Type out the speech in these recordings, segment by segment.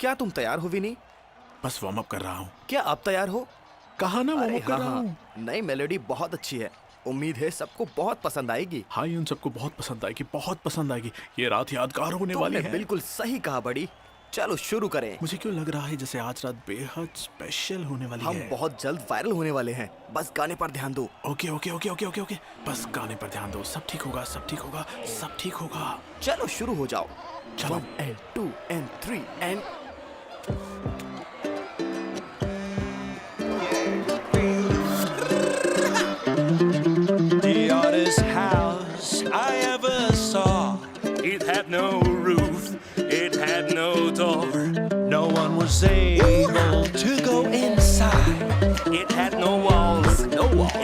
क्या तुम तैयार हो विनी? बस वार्म अप कर रहा हूँ। क्या आप तैयार हो? कहा ना वार्म अरे अप कर रहा हूँ। नई मेलोडी बहुत अच्छी है, उम्मीद है सबको बहुत पसंद आएगी। हाँ, उन सबको बहुत पसंद आएगी, बहुत पसंद आएगी। ये रात यादगार होने वाली तुमने है। बिल्कुल सही कहा बड़ी। चलो शुरू करें। मुझे क्यों लग रहा है जैसे आज रात बेहद स्पेशल होने वाली हम है। बहुत जल्द वायरल होने वाले हैं, बस गाने पर ध्यान दो। Okay okay okay okay okay okay, बस गाने पर ध्यान दो। सब ठीक होगा, सब ठीक होगा, सब ठीक होगा। चलो शुरू हो जाओ। चलो। 1 and 2 and 3 and The oddest house I ever saw. It had no roof, it had no door. No one was able to go inside. It had no walls,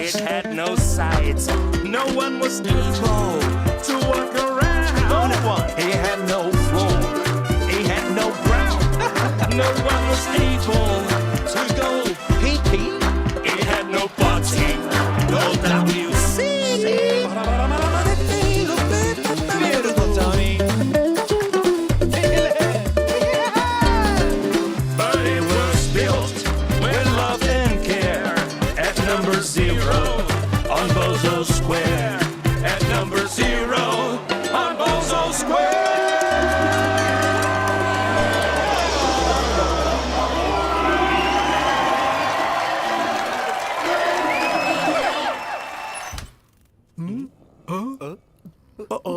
it had no sides. No one was able to walk around. No one. He had no floor, he had no ground. No one was able to go pee-pee. It had no party, no WC. Beautiful Tony. But it was built with love and care at number 0 on Bozo Square. At number 0 on Bozo Square.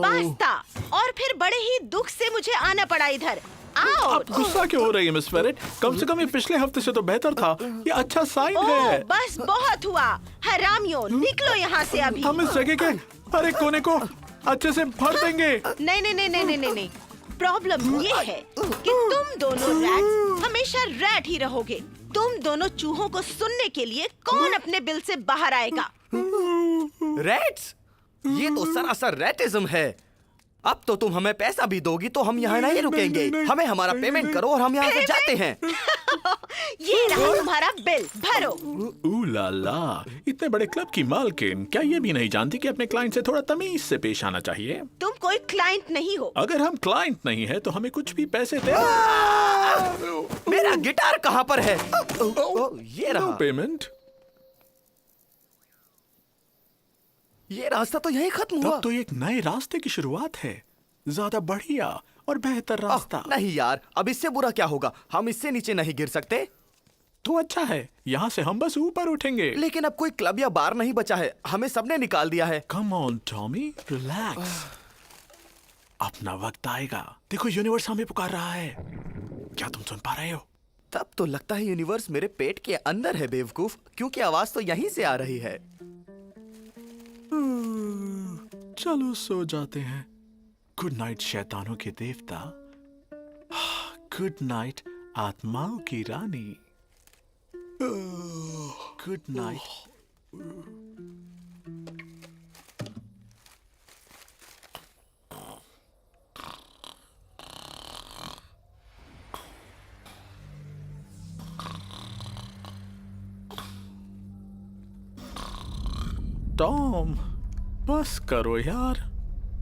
बास्ता। और फिर बड़े ही दुख से मुझे आना पड़ा इधर। आओ। आप गुस्सा क्यों हो रही है मिस फेरेट? कम से कम ये पिछले हफ्ते से तो बेहतर था। ये अच्छा साइन है। बस बहुत हुआ। हरामियों, निकलो यहाँ से अभी। हम इस जगह के हर एक कोने को अच्छे से भर देंगे। नहीं नहीं नहीं नहीं नहीं नहीं। प्रॉब्लम ये है कि तुम दोनों रैट्स हमेशा रैट ही रहोगे। तुम दोनों चूहों को सुनने के लिए कौन अपने बिल से बाहर आएगा? रैट्स? ये तो सरासर रैटिज्म है। अब तो तुम हमें पैसा भी दोगी तो हम यहाँ नहीं रुकेंगे। हमें हमारा पेमेंट करो और हम यहाँ से जाते हैं। ये रहा तुम्हारा बिल, भरो। ऊ ला ला, इतने बड़े क्लब की मालकिन क्या ये भी नहीं जानती कि अपने क्लाइंट से थोड़ा तमीज से पेश आना चाहिए? तुम कोई क्लाइंट नहीं हो। अगर हम क्लाइंट नहीं है तो हमें कुछ भी पैसे दे। मेरा गिटार कहाँ पर है? ये रहा। पेमेंट। ये रास्ता तो यहीं खत्म हुआ। तब तो एक नए रास्ते की शुरुआत है, ज्यादा बढ़िया और बेहतर रास्ता। नहीं यार, अब इससे बुरा क्या होगा? हम इससे नीचे नहीं गिर सकते। तो अच्छा है, यहाँ से हम बस ऊपर उठेंगे। लेकिन अब कोई क्लब या बार नहीं बचा है, हमें सबने निकाल दिया है। Come on Tommy, relax. अपना वक्त आएगा। देखो यूनिवर्स हमें पुकार रहा है। क्या तुम सुन पा रहे हो? तब तो लगता है यूनिवर्स मेरे पेट के अंदर है बेवकूफ, क्योंकि आवाज तो यहीं से आ रही है। चलो सो जाते हैं। गुड नाइट शैतानों के देवता। गुड नाइट आत्माओं की रानी। Good night. टॉम, बस करो यार।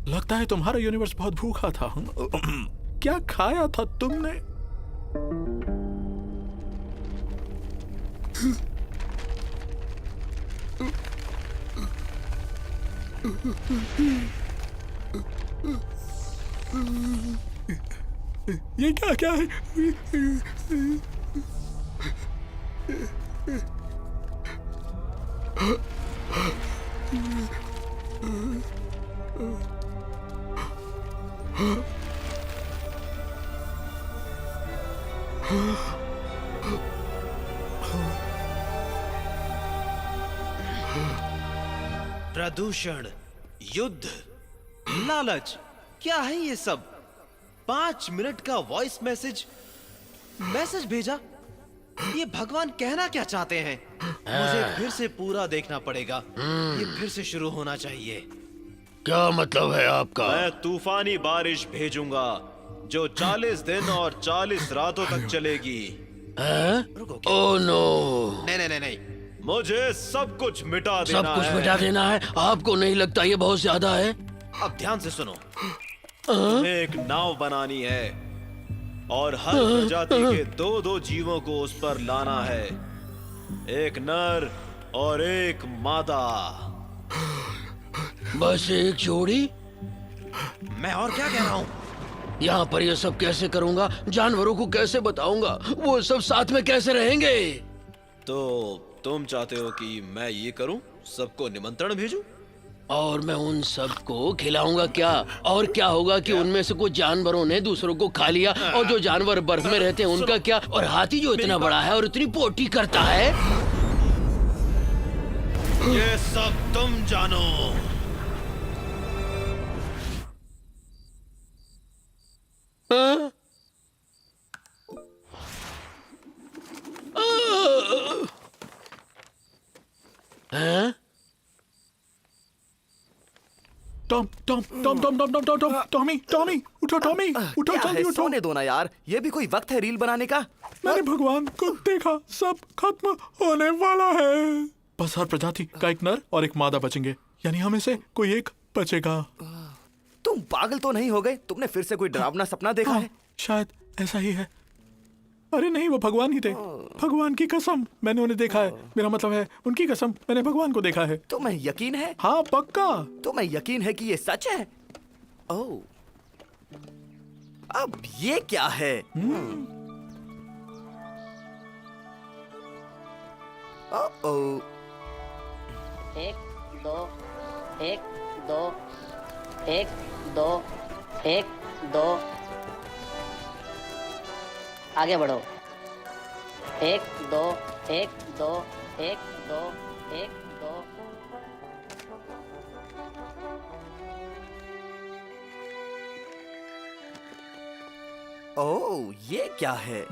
लगता है तुम्हारा यूनिवर्स बहुत भूखा था। क्या खाया था तुमने? ये क्या क्या है? प्रदूषण, युद्ध, लालच, क्या है ये सब? 5 मिनट का वॉइस मैसेज भेजा। ये भगवान कहना क्या चाहते हैं? मुझे फिर से पूरा देखना पड़ेगा। ये फिर से शुरू होना चाहिए। क्या मतलब है आपका? मैं तूफानी बारिश भेजूंगा जो 40 दिन और 40 रातों तक चलेगी। रुको, क्या? Oh no! नहीं नहीं नहीं नहीं, मुझे सब कुछ मिटा देना सब कुछ है। मिटा देना है? आपको नहीं लगता ये बहुत ज्यादा है? अब ध्यान से सुनो। तुम्हें एक नाव बनानी है। और हर प्रजाति के दो दो जीवों को उस पर लाना है, एक नर और एक मादा। बस एक जोड़ी? मैं और क्या कह रहा हूँ? यहाँ पर ये सब कैसे करूँगा? जानवरों को कैसे बताऊंगा? वो सब साथ में कैसे रहेंगे? तो तुम चाहते हो कि मैं ये करूं, सबको निमंत्रण भेजूं? और मैं उन सबको खिलाऊंगा क्या? और क्या होगा कि उनमें से कुछ जानवरों ने दूसरों को खा लिया, और जो जानवर बर्फ में रहते हैं उनका क्या? और हाथी जो इतना बड़ा है और इतनी पोटी करता है। ये सब तुम जानो। हाँ? हाँ? Tom Tom Tom Tom Tom Tom Tom Tom Tommy Tommy उठो, टॉमी उठो, क्या जल्दी है? उठो। सोने दो ना यार, ये भी कोई वक्त है रील बनाने का? मैंने भगवान को देखा, सब खत्म होने वाला है। बस हर प्रजाति का एक नर और एक मादा बचेंगे, यानी हमें से कोई एक बचेगा। तुम पागल तो नहीं हो गए? तुमने फिर से कोई डरावना सपना देखा हाँ, है? शायद ऐसा ही है। अरे नहीं, वो भगवान ही थे। भगवान की कसम, मैंने उन्हें देखा है। मेरा मतलब है, उनकी कसम, मैंने भगवान को देखा है। तुम्हें यकीन है? हाँ पक्का। तुम्हें यकीन है कि ये सच है? ओह, अब ये क्या है? ओह, एक दो एक दो एक दो एक दो, आगे बढ़ो। एक दो एक दो एक दो एक दो। ओह, ये क्या है?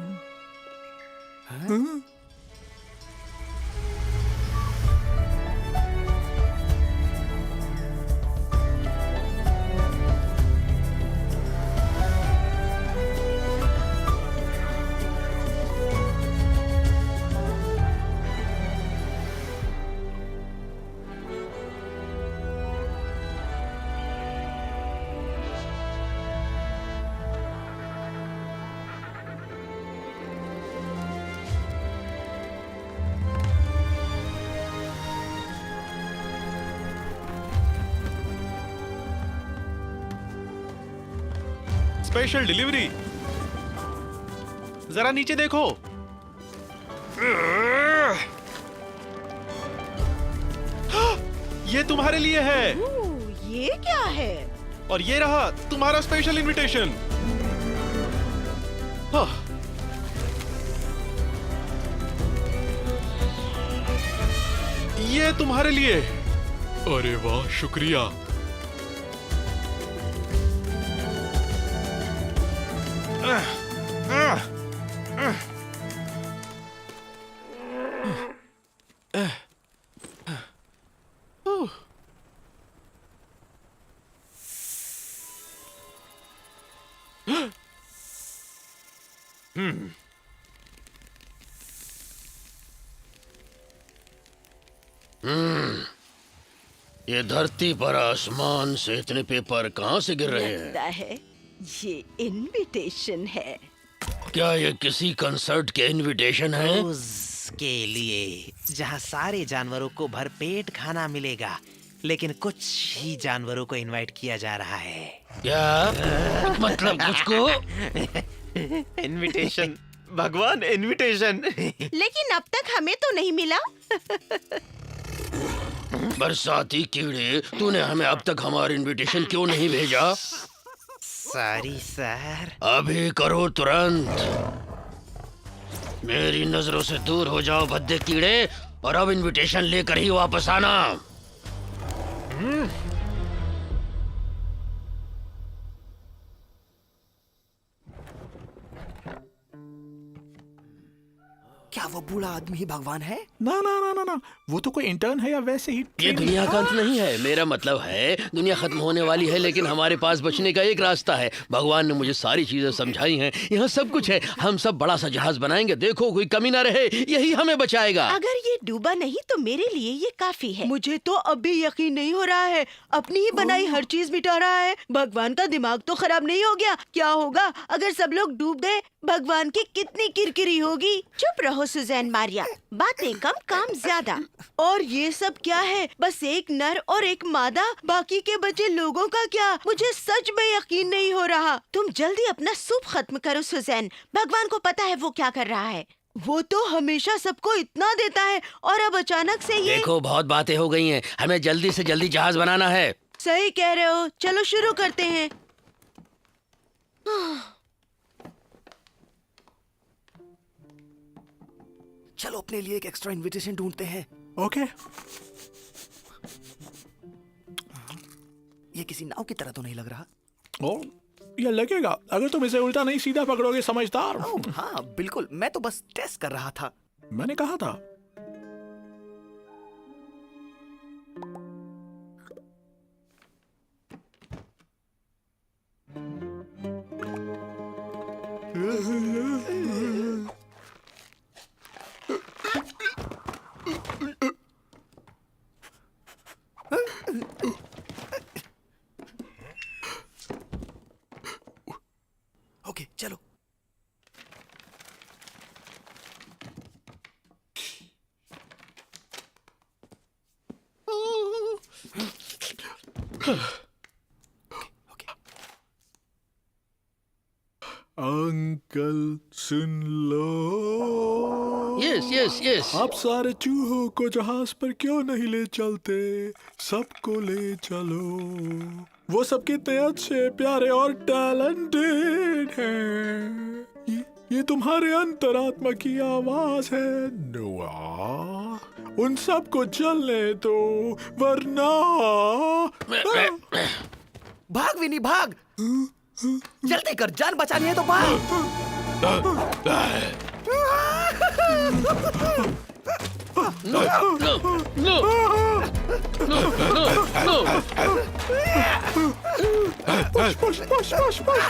Special delivery. जरा नीचे देखो। ये तुम्हारे लिए है। ये क्या है? और ये रहा तुम्हारा स्पेशल इनविटेशन। ये तुम्हारे लिए। अरे वाह, शुक्रिया। ये धरती पर आसमान से इतने पेपर कहाँ से गिर रहे हैं? लगता है ये इनविटेशन है। क्या ये किसी कंसर्ट के इनविटेशन है? के लिए, जहाँ सारे जानवरों को भरपेट खाना मिलेगा, लेकिन कुछ ही जानवरों को इनवाइट किया जा रहा है। क्या मतलब कुछ को? इनविटेशन भगवान, इनविटेशन। लेकिन अब तक हमें तो नहीं मिला। बरसाती कीड़े, तूने हमें अब तक हमारा इनविटेशन क्यों नहीं भेजा? Sorry sir. अभी करो तुरंत। मेरी नजरों से दूर हो जाओ भद्दे कीड़े, और अब इनविटेशन लेकर ही वापस आना। क्या वो बूढ़ा आदमी ही भगवान है? ना ना ना ना ना, वो तो कोई इंटर्न है या वैसे ही ये दुनिया का अंत नहीं है। मेरा मतलब है दुनिया खत्म होने वाली है, लेकिन हमारे पास बचने का एक रास्ता है। भगवान ने मुझे सारी चीजें समझाई हैं। यहाँ सब कुछ है। हम सब बड़ा सा जहाज बनाएंगे, देखो कोई कमी ना रहे, यही हमें बचाएगा। अगर ये डूबा नहीं तो मेरे लिए ये काफी है। मुझे तो अब भी यकीन नहीं हो रहा है। अपनी ही बनाई हर चीज मिटा रहा है। भगवान का दिमाग तो खराब नहीं हो गया? क्या होगा अगर सब लोग डूब गए? भगवान की कितनी किरकिरी होगी। चुप रहो सुजैन मारिया, बातें कम काम ज्यादा। और ये सब क्या है? बस एक नर और एक मादा, बाकी के बचे लोगों का क्या? मुझे सच में यकीन नहीं हो रहा। तुम जल्दी अपना सूप खत्म करो सुजैन। भगवान को पता है वो क्या कर रहा है। वो तो हमेशा सबको इतना देता है और अब अचानक से ये। देखो बहुत बातें हो गई हैं, हमें जल्दी से जल्दी जहाज बनाना है। सही कह रहे हो, चलो शुरू करते हैं। चलो अपने लिए एक एक्स्ट्रा इनविटेशन ढूंढते हैं। ओके। ये किसी नाव की तरह तो नहीं लग रहा। ओ, ये लगेगा अगर तुम इसे उल्टा नहीं सीधा पकड़ोगे, समझदार। ओह, हाँ बिल्कुल, मैं तो बस टेस्ट कर रहा था। मैंने कहा था। ओके चलो। ओके। अंकल सुन लो, यस यस यस। आप सारे चूहों को जहाज पर क्यों नहीं ले चलते? सबको ले चलो। वो सब कितने अच्छे, प्यारे और टैलेंटेड हैं। ये तुम्हारे अंतरात्मा की आवाज है नोआ। उन सबको चलने दो, वरना भाग विनी भाग, जल्दी कर, जान बचानी है तो भाग। No no no no no no. push, push, push, push, push.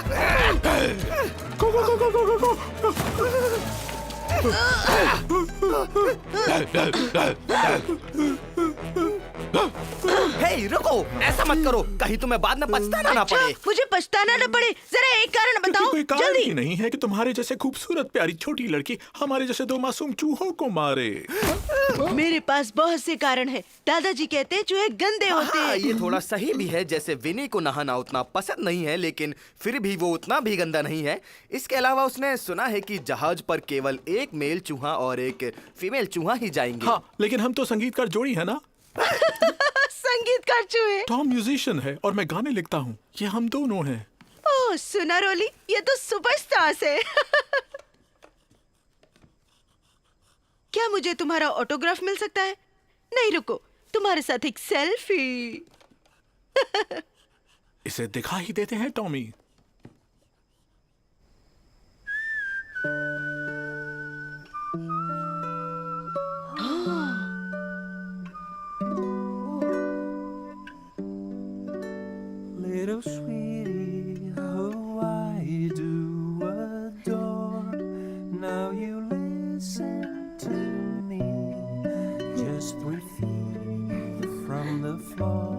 Go, go, go, go, go, go, हे रुको, ऐसा मत करो, कहीं तुम्हें बाद में पछताना ना अच्छा, पड़े। मुझे पछताना न पड़े। जरा एक कारण बताओ कोई कारण जल्दी। ही नहीं है कि तुम्हारे जैसे खूबसूरत प्यारी छोटी लड़की हमारे जैसे दो मासूम चूहों को मारे। मेरे पास बहुत से कारण है। दादाजी कहते हैं चूहे गंदे होते हाँ, हैं। ये थोड़ा सही भी है। जैसे विनी को नहाना उतना पसंद नहीं है, लेकिन फिर भी वो उतना भी गंदा नहीं है। इसके अलावा उसने सुना है कि जहाज पर केवल एक मेल चूहा और एक फीमेल चूहा ही जाएंगे। हाँ, लेकिन हम तो संगीतकार जोड़ी है ना। संगीतकार चूहे। टॉम म्यूजिशियन है और मैं गाने लिखता हूँ। ये हम दोनों हैं। ओह सुना रोली, ये तो सुपरस्टार्स है। क्या मुझे तुम्हारा ऑटोग्राफ मिल सकता है? नहीं रुको, तुम्हारे साथ एक सेल्फी। इसे दिखा ही देते हैं Tommy. Little sweetie, oh I do adore. Now you listen to me, just 3 feet from the floor.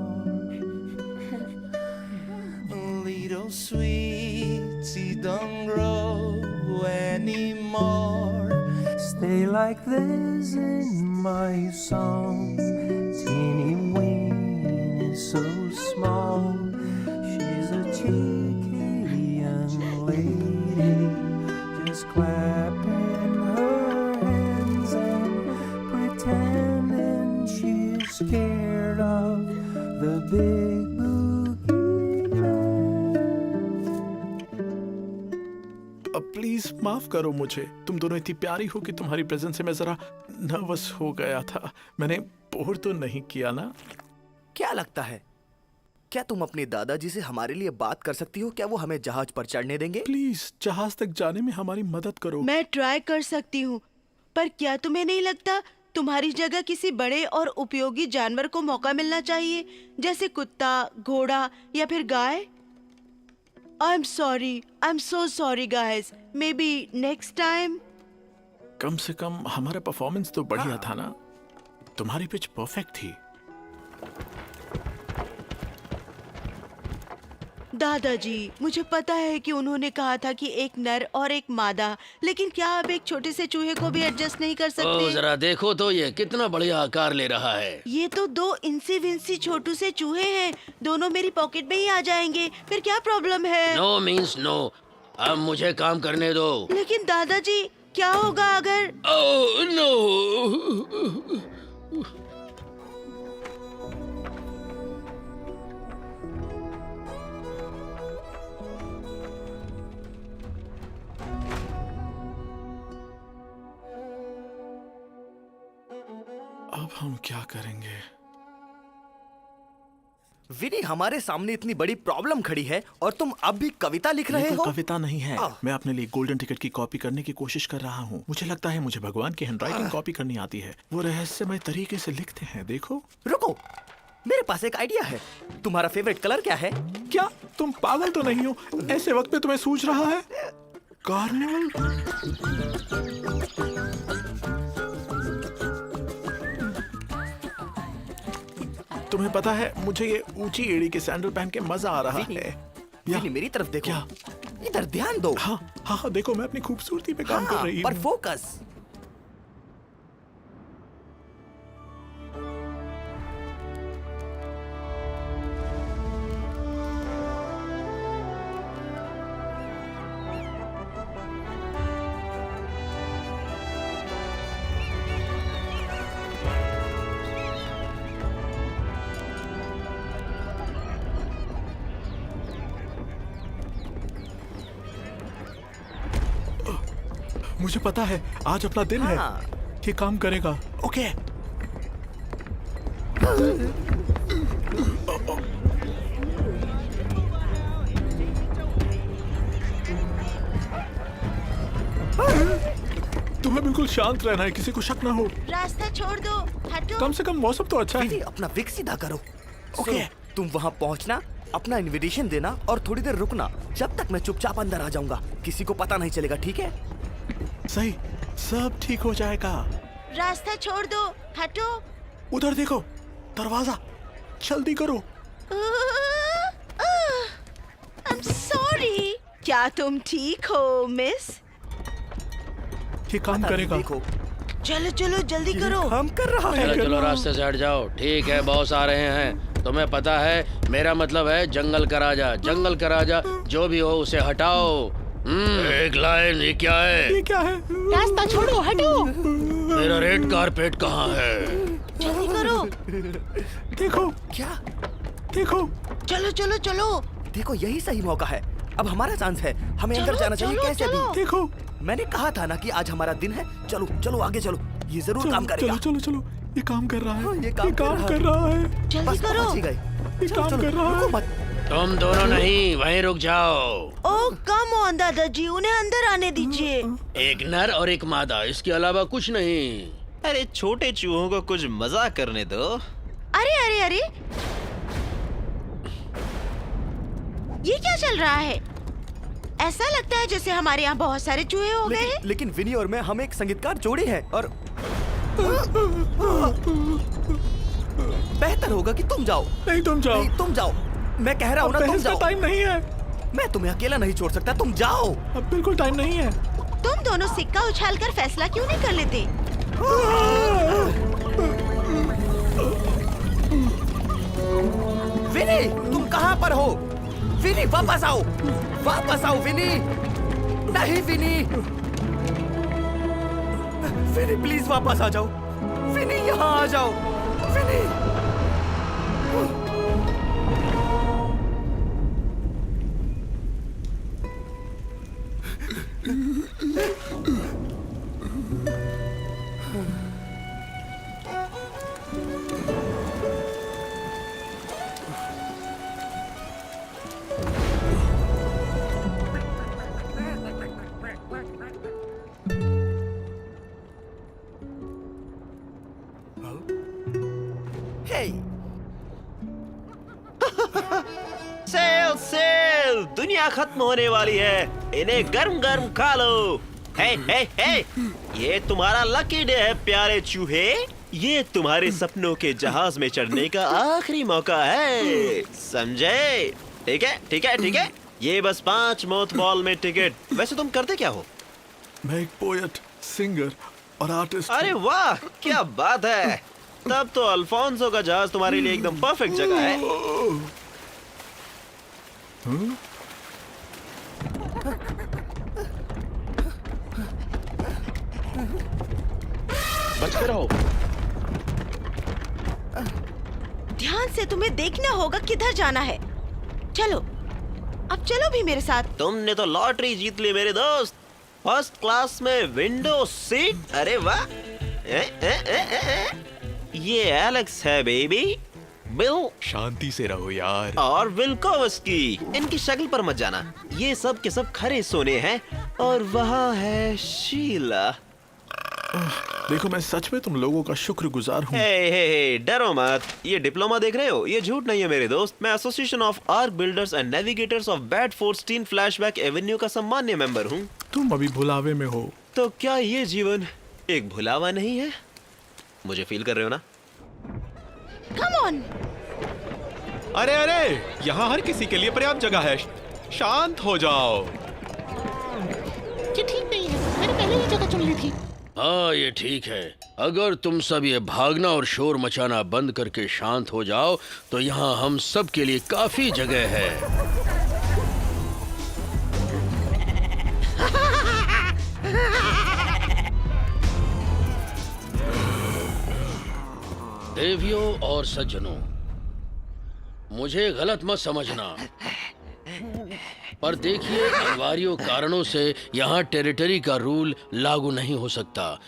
Little sweetie, don't grow anymore. Stay like this in my song. Teeny weeny, so small. She's a cheeky young lady, just clapping her hands and pretending she's scared of the big boogeyman. अब please माफ करो मुझे। तुम दोनों इतनी प्यारी हो कि तुम्हारी प्रेजेंस से मैं जरा नर्वस हो गया था। मैंने बोर तो नहीं किया ना? क्या लगता है, क्या तुम अपने दादाजी से हमारे लिए बात कर सकती हो? क्या वो हमें जहाज पर चढ़ने देंगे? प्लीज जहाज तक जाने में हमारी मदद करो। मैं ट्राई कर सकती हूँ, पर क्या तुम्हें नहीं लगता तुम्हारी जगह किसी बड़े और उपयोगी जानवर को मौका मिलना चाहिए, जैसे कुत्ता, घोड़ा या फिर गाय? I am so sorry guys, maybe next time. कम से कम हमारा परफॉर्मेंस तो बढ़िया था ना। तुम्हारी पिच परफेक्ट थी। दादाजी, मुझे पता है कि उन्होंने कहा था कि एक नर और एक मादा, लेकिन क्या आप एक छोटे से चूहे को भी एडजस्ट नहीं कर ओ सकते? जरा देखो तो ये कितना बढ़िया आकार ले रहा है। ये तो 2 इंसी विंसी छोटू से चूहे हैं, दोनों मेरी पॉकेट में ही आ जाएंगे, फिर क्या प्रॉब्लम है? नो मीन्स नो, अब मुझे काम करने दो। लेकिन दादाजी, क्या होगा अगर? Oh no. अब हम क्या करेंगे? विनी, हमारे सामने इतनी बड़ी प्रॉब्लम खड़ी है और तुम अब भी कविता लिख रहे ये कोई हो? कविता नहीं है। मैं अपने लिए गोल्डन टिकट की कॉपी करने की कोशिश कर रहा हूँ। मुझे लगता है मुझे भगवान की हैंडराइटिंग कॉपी करनी आती है। वो रहस्यमय तरीके से लिखते हैं, देखो। रुको, मेरे पास एक आइडिया है। तुम्हारा फेवरेट कलर क्या है? क्या तुम पागल तो नहीं हो? ऐसे वक्त में तुम्हें सूझ रहा है कार्निवल? तुम्हें पता है, मुझे ये ऊंची एड़ी के सैंडल पहन के मजा आ रहा है। विनी, मेरी तरफ देखो। क्या? इधर ध्यान दो। हाँ हाँ हाँ, देखो मैं अपनी खूबसूरती पे काम कर रही पर हूँ। फोकस। मुझे पता है आज अपना दिन है। हाँ। ये काम करेगा। ओके। तुम्हें बिल्कुल शांत रहना है, किसी को शक ना हो। रास्ता छोड़ दो, हटो। कम से कम मौसम तो अच्छा विनी, है। अपना विक सीधा करो। ओके। सुनो, तुम वहाँ पहुँचना, अपना इनविटेशन देना और थोड़ी देर रुकना, जब तक मैं चुपचाप अंदर आ जाऊंगा। किसी को पता नहीं चलेगा, ठीक है? सही, सब ठीक हो जाएगा। रास्ता छोड़ दो, हटो। उधर देखो, दरवाजा, जल्दी करो। I'm sorry। क्या तुम ठीक हो, मिस? ये काम पता नहीं, करेगा। देखो, चलो चलो जल्दी करो। काम कर रहा है। चलो चलो रास्ते से हट जाओ। ठीक है, बॉस आ रहे हैं। तुम्हें पता है मेरा मतलब है जंगल का राजा। जंगल का राजा जो भी हो उसे हटाओ। एक लाइन, ये क्या है? ये क्या है? रास्ता छोड़ो, हटो। मेरा रेड कारपेट कहाँ है? जल्दी करो। देखो, क्या? देखो। चलो चलो चलो। देखो, यही सही मौका है। अब हमारा चांस है, हमें अंदर चलो, जाना चाहिए चलो, कैसे चलो। भी। देखो। मैंने कहा था ना कि आज हमारा दिन है। चलो चलो आगे चलो, ये जरूर काम करेगा। चलो चलो चलो, ये काम कर रहा है। हाँ, ये ये काम काम कर कर रहा है। जल्दी बस करो। पहुंच ही गए। ये चलो, काम चलो, कर रहा रुको है। मत। तुम दोनों नहीं, वहीं रुक जाओ। ओह कम ऑन दादाजी, उन्हें अंदर आने दीजिए। एक नर और एक मादा, इसके अलावा कुछ नहीं। अरे छोटे चूहों को कुछ मजाक करने दो। अरे अरे अरे, ये क्या चल रहा है? ऐसा लगता है जैसे हमारे यहाँ बहुत सारे चूहे हो गए हैं। लेकिन विनी और मैं, हम एक संगीतकार जोड़ी हैं और बेहतर होगा कि तुम जाओ। नहीं, तुम जाओ। नहीं, तुम जाओ। मैं कह रहा हूँ ना, तुम बहस का जाओ। टाइम नहीं है। मैं तुम्हें अकेला नहीं छोड़ सकता, तुम जाओ। अब बिल्कुल टाइम नहीं है। तुम दोनों सिक्का उछालकर फैसला क्यों नहीं कर लेते? विनी, तुम कहाँ पर हो? विनी, वापस आओ। वापस आओ विनी। नहीं विनी। विनी प्लीज वापस आ जाओ। विनी यहाँ आ जाओ। विनी। सेल सेल, दुनिया खत्म होने वाली है, इन्हें गर्म गर्म खा लो। हे हे हे, ये तुम्हारा लकी डे है प्यारे चूहे, ये तुम्हारे सपनों के जहाज में चढ़ने का आखिरी मौका है, समझे? ठीक है ठीक है ठीक है, ये बस 5 मोथबॉल में टिकट। वैसे तुम करते क्या हो? मैं एक पोएट, सिंगर और आर्टिस्ट। अरे वाह, क्या बात है, तब तो अल्फोंसो का जहाज तुम्हारे लिए एकदम परफेक्ट जगह है। बच के रहो। ध्यान से, तुम्हें देखना होगा किधर जाना है। चलो, अब चलो भी मेरे साथ। तुमने तो लॉटरी जीत ली मेरे दोस्त, फर्स्ट क्लास में विंडो सीट। अरे वाह, ये एलेक्स है बेबी, बिल शांति से रहो यार। और विल्कोवस्की। इनकी शक्ल पर मत जाना, ये सब के सब खरे सोने हैं। और वहाँ है शीला। देखो, मैं सच में तुम लोगों का शुक्रगुजार हूँ। हे, डरो मत, ये डिप्लोमा देख रहे हो, ये झूठ नहीं है मेरे दोस्त। मैं association of ark builders and navigators of Bedford flashback avenue का सम्मान्य मेंबर हूँ। तुम अभी भुलावे में हो। तो क्या ये जीवन एक भुलावा नहीं है? मुझे फील कर रहे हो ना? Come on. अरे अरे, यहाँ हर किसी के लिए पर्याप्त जगह है, शांत हो जाओ। ये ठीक नहीं है, मैंने पहले ही जगह चुन ली थी। हाँ, ये ठीक है। अगर तुम सब ये भागना और शोर मचाना बंद करके शांत हो जाओ तो यहाँ हम सब के लिए काफी जगह है। देवियों और सज्जनों, मुझे गलत मत समझना, पर देखिए, अनिवार्य कारणों से यहाँ टेरिटरी का रूल लागू नहीं हो सकता,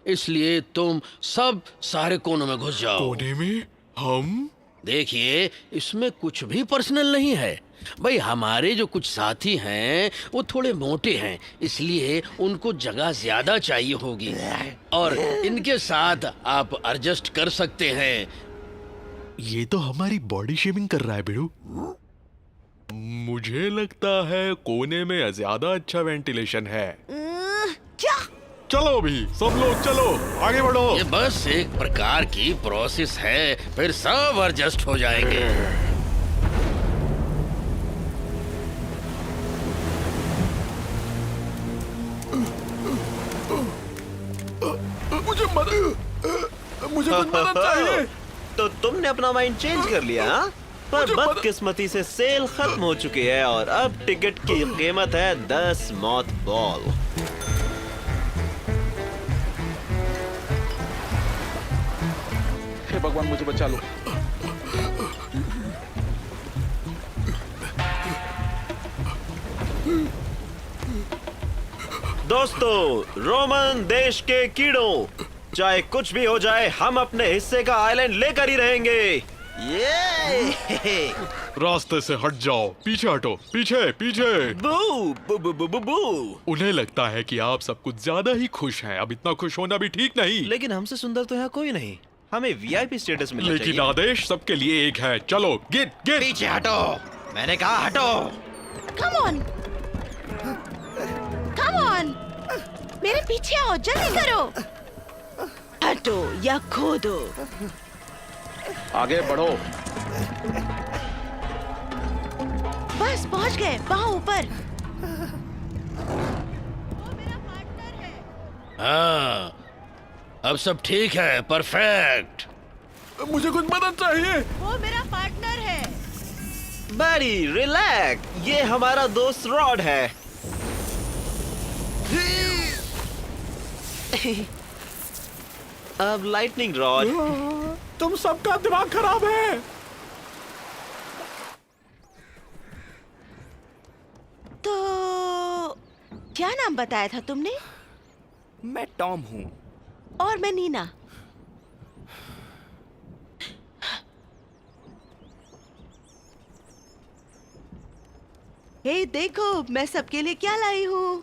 इसलिए तुम सब सारे कोनों में घुस जाओ। कोने में? हम? देखिए, इसमें कुछ भी पर्सनल नहीं है भाई। हमारे जो कुछ साथी हैं वो थोड़े मोटे हैं, इसलिए उनको जगह ज्यादा चाहिए होगी और इनके साथ आप एडजस्ट कर सकते हैं। ये तो हमारी बॉडी शेमिंग कर रहा है बिड़ू। मुझे लगता है कोने में ज्यादा अच्छा वेंटिलेशन है। क्या? चलो भी, सब लोग चलो, आगे बढ़ो। ये बस एक प्रकार की प्रोसेस है, फिर सब एडजस्ट हो जाएंगे। मुझे कुछ मदद चाहिए। तो तुमने अपना माइंड चेंज कर लिया, हाँ? पर बदकिस्मती से सेल खत्म हो चुकी है और अब टिकट की कीमत है 10 मौत बॉल। हे भगवान, मुझे बचा लो। दोस्तों, रोमन देश के कीड़ों, चाहे कुछ भी हो जाए, हम अपने हिस्से का आइलैंड लेकर ही रहेंगे। ये रास्ते से हट जाओ, पीछे हटो, पीछे पीछे। बू बू बू बू बू बू। उन्हें लगता है कि आप सब कुछ ज्यादा ही खुश हैं। अब इतना खुश होना भी ठीक नहीं। लेकिन हमसे सुंदर तो यहाँ कोई नहीं, हमें वीआईपी स्टेटस मिलना लेकिन चाहिए। आदेश सबके लिए एक है। चलो, गिट गिट। पीछे हटो, मैंने कहा हटो। कम ऑन, कम ऑन, मेरे पीछे आओ, जल्दी करो। हटो या खो दो। आगे बढ़ो। बस पहुंच गए, वहाँ ऊपर। हाँ, अब सब ठीक है, परफेक्ट। मुझे कुछ मदद चाहिए। वो मेरा पार्टनर है। बड़ी रिलैक्स, ये हमारा दोस्त रॉड है। अब लाइटनिंग रॉड। तुम सबका दिमाग खराब है। तो क्या नाम बताया था तुमने? मैं टॉम हूँ। और मैं नीना। हे देखो, मैं सबके लिए क्या लाई हूँ।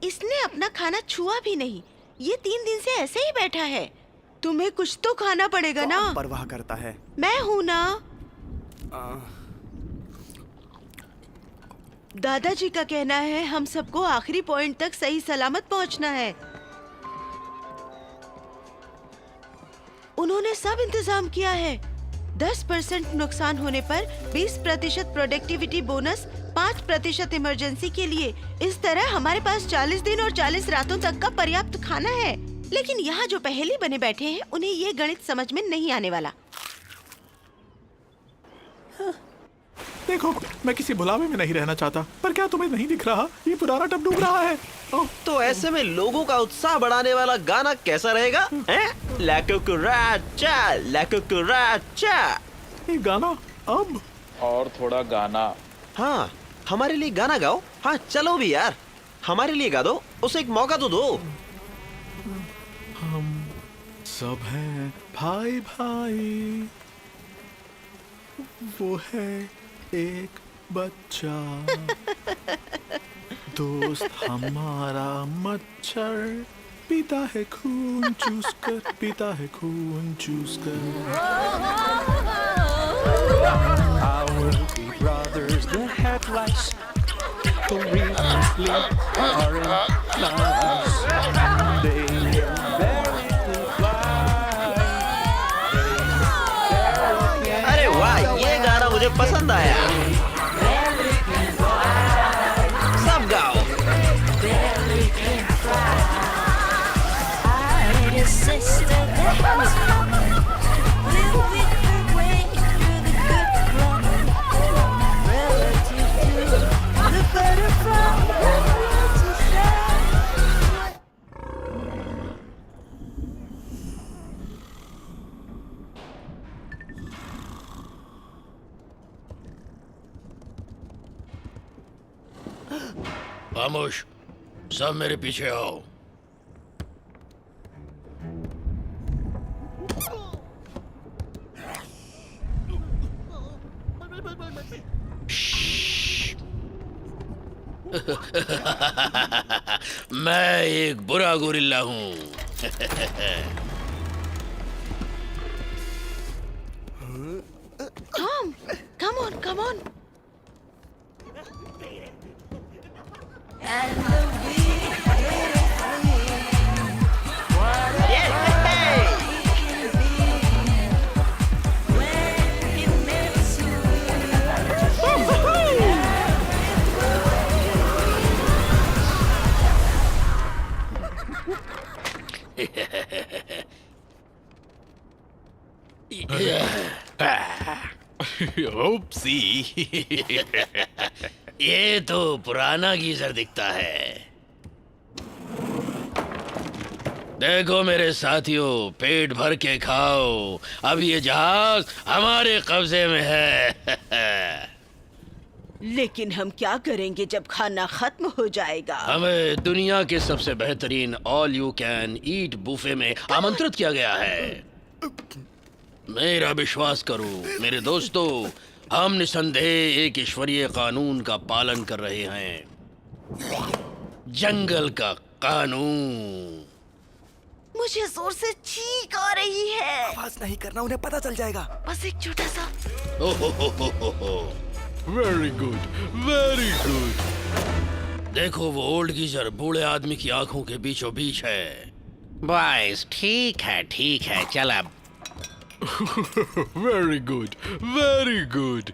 इसने अपना खाना छुआ भी नहीं, ये 3 दिन से ऐसे ही बैठा है। तुम्हें कुछ तो खाना पड़ेगा ना। कौन परवाह करता है? मैं हूँ ना। दादाजी का कहना है हम सबको आखिरी पॉइंट तक सही सलामत पहुंचना है। उन्होंने सब इंतजाम किया है। 10% नुकसान होने पर 20% प्रोडक्टिविटी बोनस, 5% इमरजेंसी के लिए। इस तरह हमारे पास 40 दिन और 40 रातों तक का पर्याप्त खाना है। लेकिन यहाँ जो पहेली बने बैठे हैं उन्हें ये गणित समझ में नहीं आने वाला। देखो, मैं किसी बुलावे में नहीं रहना चाहता, पर क्या तुम्हें नहीं दिख रहा ये पुराना टब डूब रहा है? ओह, तो ऐसे में लोगों का उत्साह बढ़ाने वाला गाना कैसा रहेगा? ला कुकुराचा, ला कुकुराचा। ये गाना अब और थोड़ा गाना। हाँ, हमारे लिए गाना गाओ। हाँ चलो भी यार, हमारे लिए गा दो, उसे एक मौका तो दो। हम सब हैं भाई भाई, वो है एक बच्चा, दोस्त हमारा मच्छर, पीता है खून चूस कर, पीता है खून चूस कर। Our three brothers, the headlights, conveniently are in lights. They barely fly. अरे वाह, ये गाना मुझे पसंद आया। सब गाओ। खामोश, सब मेरे पीछे आओ। मैं एक बुरा गोरिल्ला हूँ। Come on, come on. ओप्सी। ये तो पुराना गीजर दिखता है। देखो मेरे साथियों, पेट भर के खाओ, अब ये जहाज हमारे कब्जे में है। लेकिन हम क्या करेंगे जब खाना खत्म हो जाएगा? हमें दुनिया के सबसे बेहतरीन all you can eat buffet में आमंत्रित किया गया है। मेरा विश्वास करो मेरे दोस्तों, हम निसंदेह एक ईश्वरीय कानून का पालन कर रहे हैं, जंगल का कानून। मुझे जोर से छींक आ रही है। आवाज नहीं करना, उन्हें पता चल जाएगा। बस एक छोटा सा। Very good, very good. देखो वो ओल्ड गीजर बूढ़े आदमी की आंखों के बीचों बीच है। बॉयज ठीक है, चल अब। Very good, very good.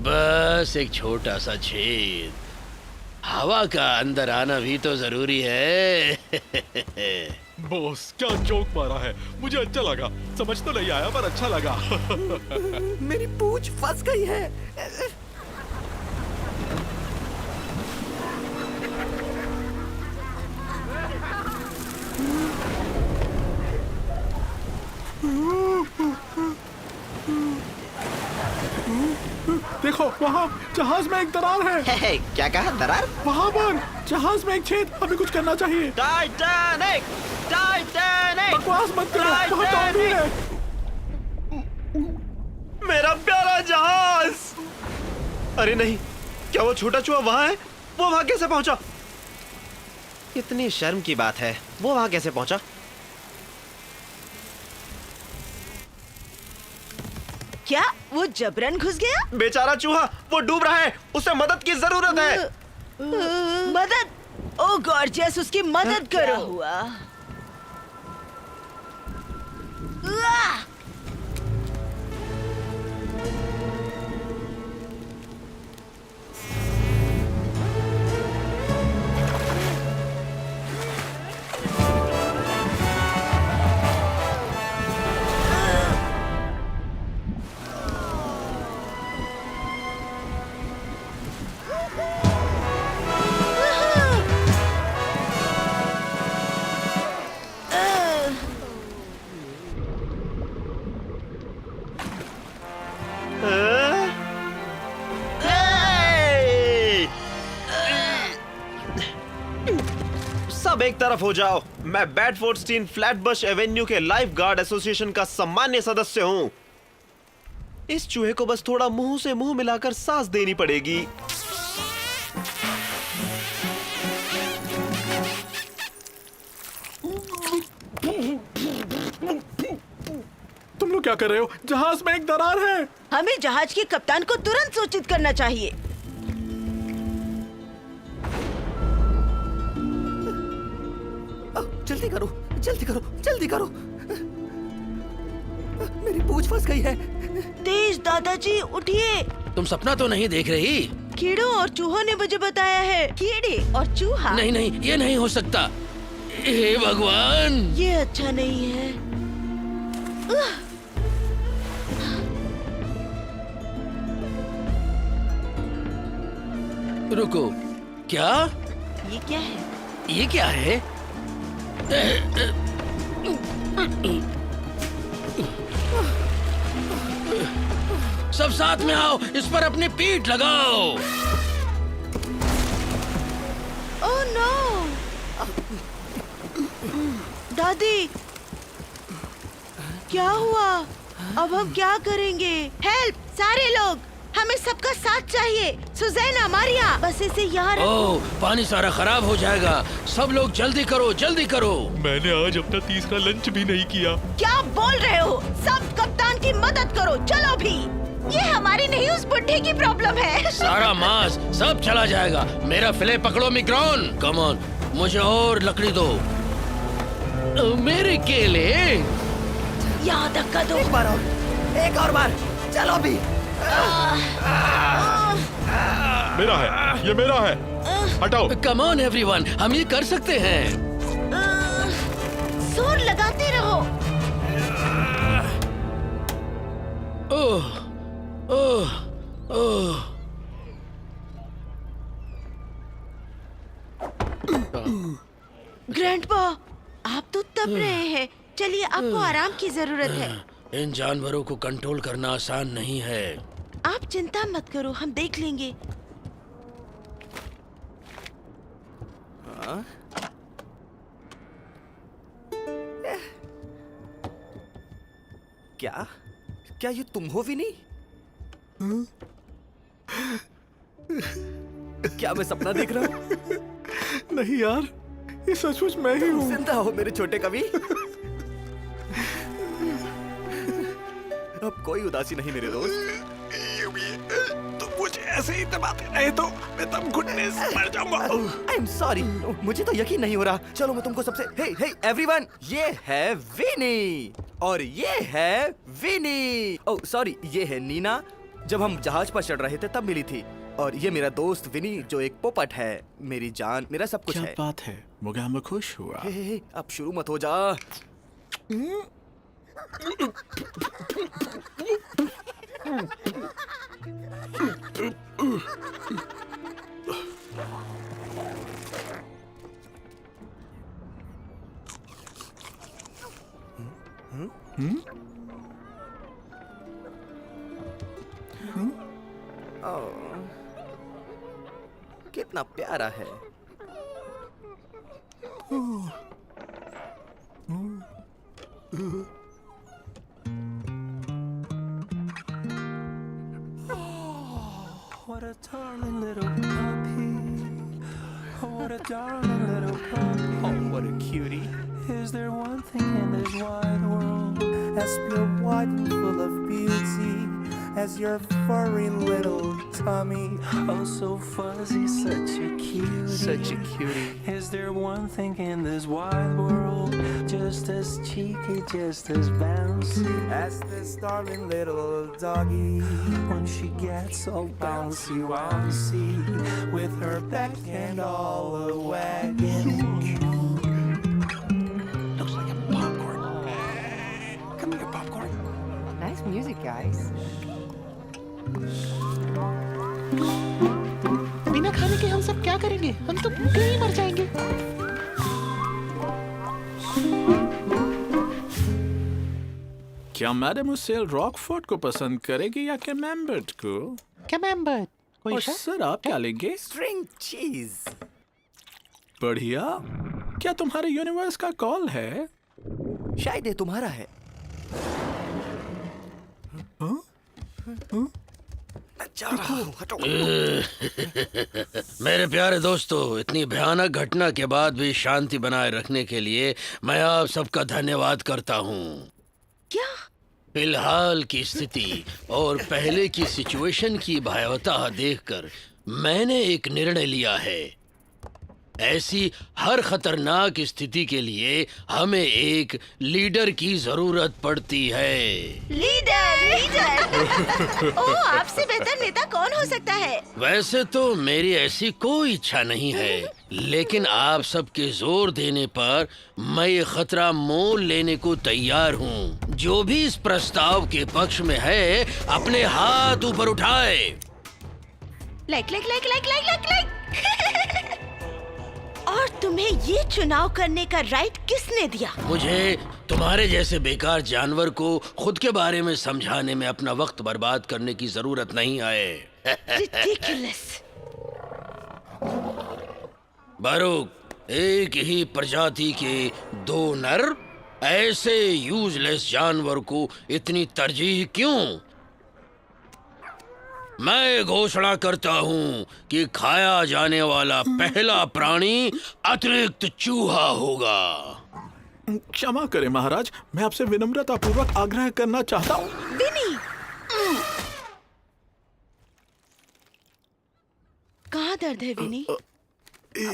बस एक छोटा सा छेद, हवा का अंदर आना भी तो जरूरी है। बॉस क्या जोक मारा है, मुझे अच्छा लगा। समझ तो नहीं आया पर अच्छा लगा। मेरी पूंछ फंस गई है। देखो वहाँ जहाज में एक दरार है। क्या कहा? दरार? वहाँ पर जहाज में एक छेद, हमें कुछ करना चाहिए। टाइटैनिक! टाइटैनिक! बकवास मत करो, वहाँ टॉम भी है। मेरा प्यारा जहाज! अरे नहीं, क्या वो छोटा चूहा वहाँ है? वो वहाँ कैसे पहुंचा? इतनी शर्म की बात है, वो वहाँ कैसे पहुंचा? क्या वो जबरन घुस गया? बेचारा चूहा, वो डूब रहा है, उसे मदद की जरूरत है। मदद? ओ गॉर्जियस, उसकी मदद करो। हुआ सब एक तरफ हो जाओ। मैं बैडफोर्डस्टीन फ्लैटबश एवेन्यू के लाइफ गार्ड एसोसिएशन का सम्मान्य सदस्य हूँ। इस चूहे को बस थोड़ा मुंह से मुंह मिलाकर सांस देनी पड़ेगी। तुम लोग क्या कर रहे हो? जहाज में एक दरार है। हमें जहाज के कप्तान को तुरंत सूचित करना चाहिए। जल्दी करो, जल्दी करो, जल्दी करो। मेरी पूंछ फंस गई है। तेज दादाजी, उठिए। तुम सपना तो नहीं देख रही? कीड़ों और चूहों ने मुझे बताया है। कीड़े और चूहा? नहीं नहीं, ये नहीं हो सकता। हे भगवान! ये अच्छा नहीं है। रुको, क्या? ये क्या है? ये क्या है? सब साथ में आओ, इस पर अपनी पीठ लगाओ। Oh no! दादी, क्या हुआ? अब हम क्या करेंगे? हेल्प! सारे लोग, हमें सबका साथ चाहिए। सुजैना, मारिया, बस इसे यहाँ रखो। ओह, पानी सारा खराब हो जाएगा। सब लोग जल्दी करो, जल्दी करो। मैंने आज अपना तीसरा लंच भी नहीं किया। क्या बोल रहे हो? सब कप्तान की मदद करो, चलो भी। ये हमारी नहीं, उस बुढ़े की प्रॉब्लम है। सारा मांस सब चला जाएगा। मेरा फिले पकड़ो मिग्रॉन। कम ऑन, मुझे और लकड़ी दो। मेरे केले। यहाँ धक्का दो। एक और बार, चलो भी। मेरा है, ये मेरा है। हटाओ। कम ऑन एवरीवन, हम ये कर सकते हैं। जोर लगाते रहो। ओह, ओह, ओह। ग्रैंडपा, आप तो तप रहे हैं। चलिए, आपको आराम की जरूरत है। इन जानवरों को कंट्रोल करना आसान नहीं है। आप चिंता मत करो, हम देख लेंगे। क्या? क्या ये तुम हो विनी? क्या मैं सपना देख रहा हूँ? नहीं यार, ये सचमुच मैं ही हूँ। जिंदा हो मेरे छोटे कवि। अब कोई उदासी नहीं मेरे दोस्त। तुम मुझे ऐसे ही दबाते रहे तो मैं तब घुटने से मर जाऊंगा। आई एम सॉरी, मुझे तो यकीन नहीं हो रहा। चलो मैं तुमको सबसे हे एवरीवन, ये है विनी और ये है विनी। ओह सॉरी, ये है नीना। जब हम जहाज पर चढ़ रहे थे तब मिली थी। और ये मेरा दोस्त विनी जो एक पोपट है। मेरी जान, मेरा सब कुछ क्या है। बात है, मुझे मैं खुश हुआ। हे, अब शुरू मत हो जा। कितना प्यारा है। What a darling little puppy. What a darling little puppy. Oh, what a cutie. Is there one thing in this wide world as pure white and full of beauty as your furry little tummy? Oh, so fuzzy, such a cutie. Such a cutie. Is there one thing in this wide world just as cheeky, just as bouncy as this darling little doggy when she gets all bouncy, bouncy with her back and all a wagging? Looks like a popcorn. Come here, popcorn. Nice music, guys. बिना खाने के हम सब क्या करेंगे? हम तो भूखे ही मर जाएंगे। क्या मैडम उसे रॉकफोर्ड को पसंद करेगी या कैमेम्बर्ट को? कैमेम्बर्ट। कोई और शक? सर आप क्या लेंगे? स्ट्रिंग चीज। बढ़िया। क्या तुम्हारे यूनिवर्स का कॉल है? शायद ये तुम्हारा है। मैं जा रहा हूँ, हटो। मेरे प्यारे दोस्तों, इतनी भयानक घटना के बाद भी शांति बनाए रखने के लिए मैं आप सबका धन्यवाद करता हूँ। क्या? फिलहाल की स्थिति और पहले की सिचुएशन की भयावता देखकर मैंने एक निर्णय लिया है। ऐसी हर खतरनाक स्थिति के लिए हमें एक लीडर की जरूरत पड़ती है। लीडर। ओह, आपसे बेहतर नेता कौन हो सकता है? वैसे तो मेरी ऐसी कोई इच्छा नहीं है, लेकिन आप सबके जोर देने पर मैं ये खतरा मोल लेने को तैयार हूँ। जो भी इस प्रस्ताव के पक्ष में है, अपने हाथ ऊपर उठाए। लाइक। और तुम्हें ये चुनाव करने का राइट किसने दिया? मुझे तुम्हारे जैसे बेकार जानवर को खुद के बारे में समझाने में अपना वक्त बर्बाद करने की जरूरत नहीं है। Ridiculous. बारूक, एक ही प्रजाति के दो नर ऐसे यूजलेस जानवर को इतनी तरजीह क्यों? मैं घोषणा करता हूँ कि खाया जाने वाला पहला प्राणी अतिरिक्त चूहा होगा। क्षमा करें महाराज, मैं आपसे विनम्रतापूर्वक आग्रह करना चाहता हूँ। विनी, कहाँ दर्द है विनी?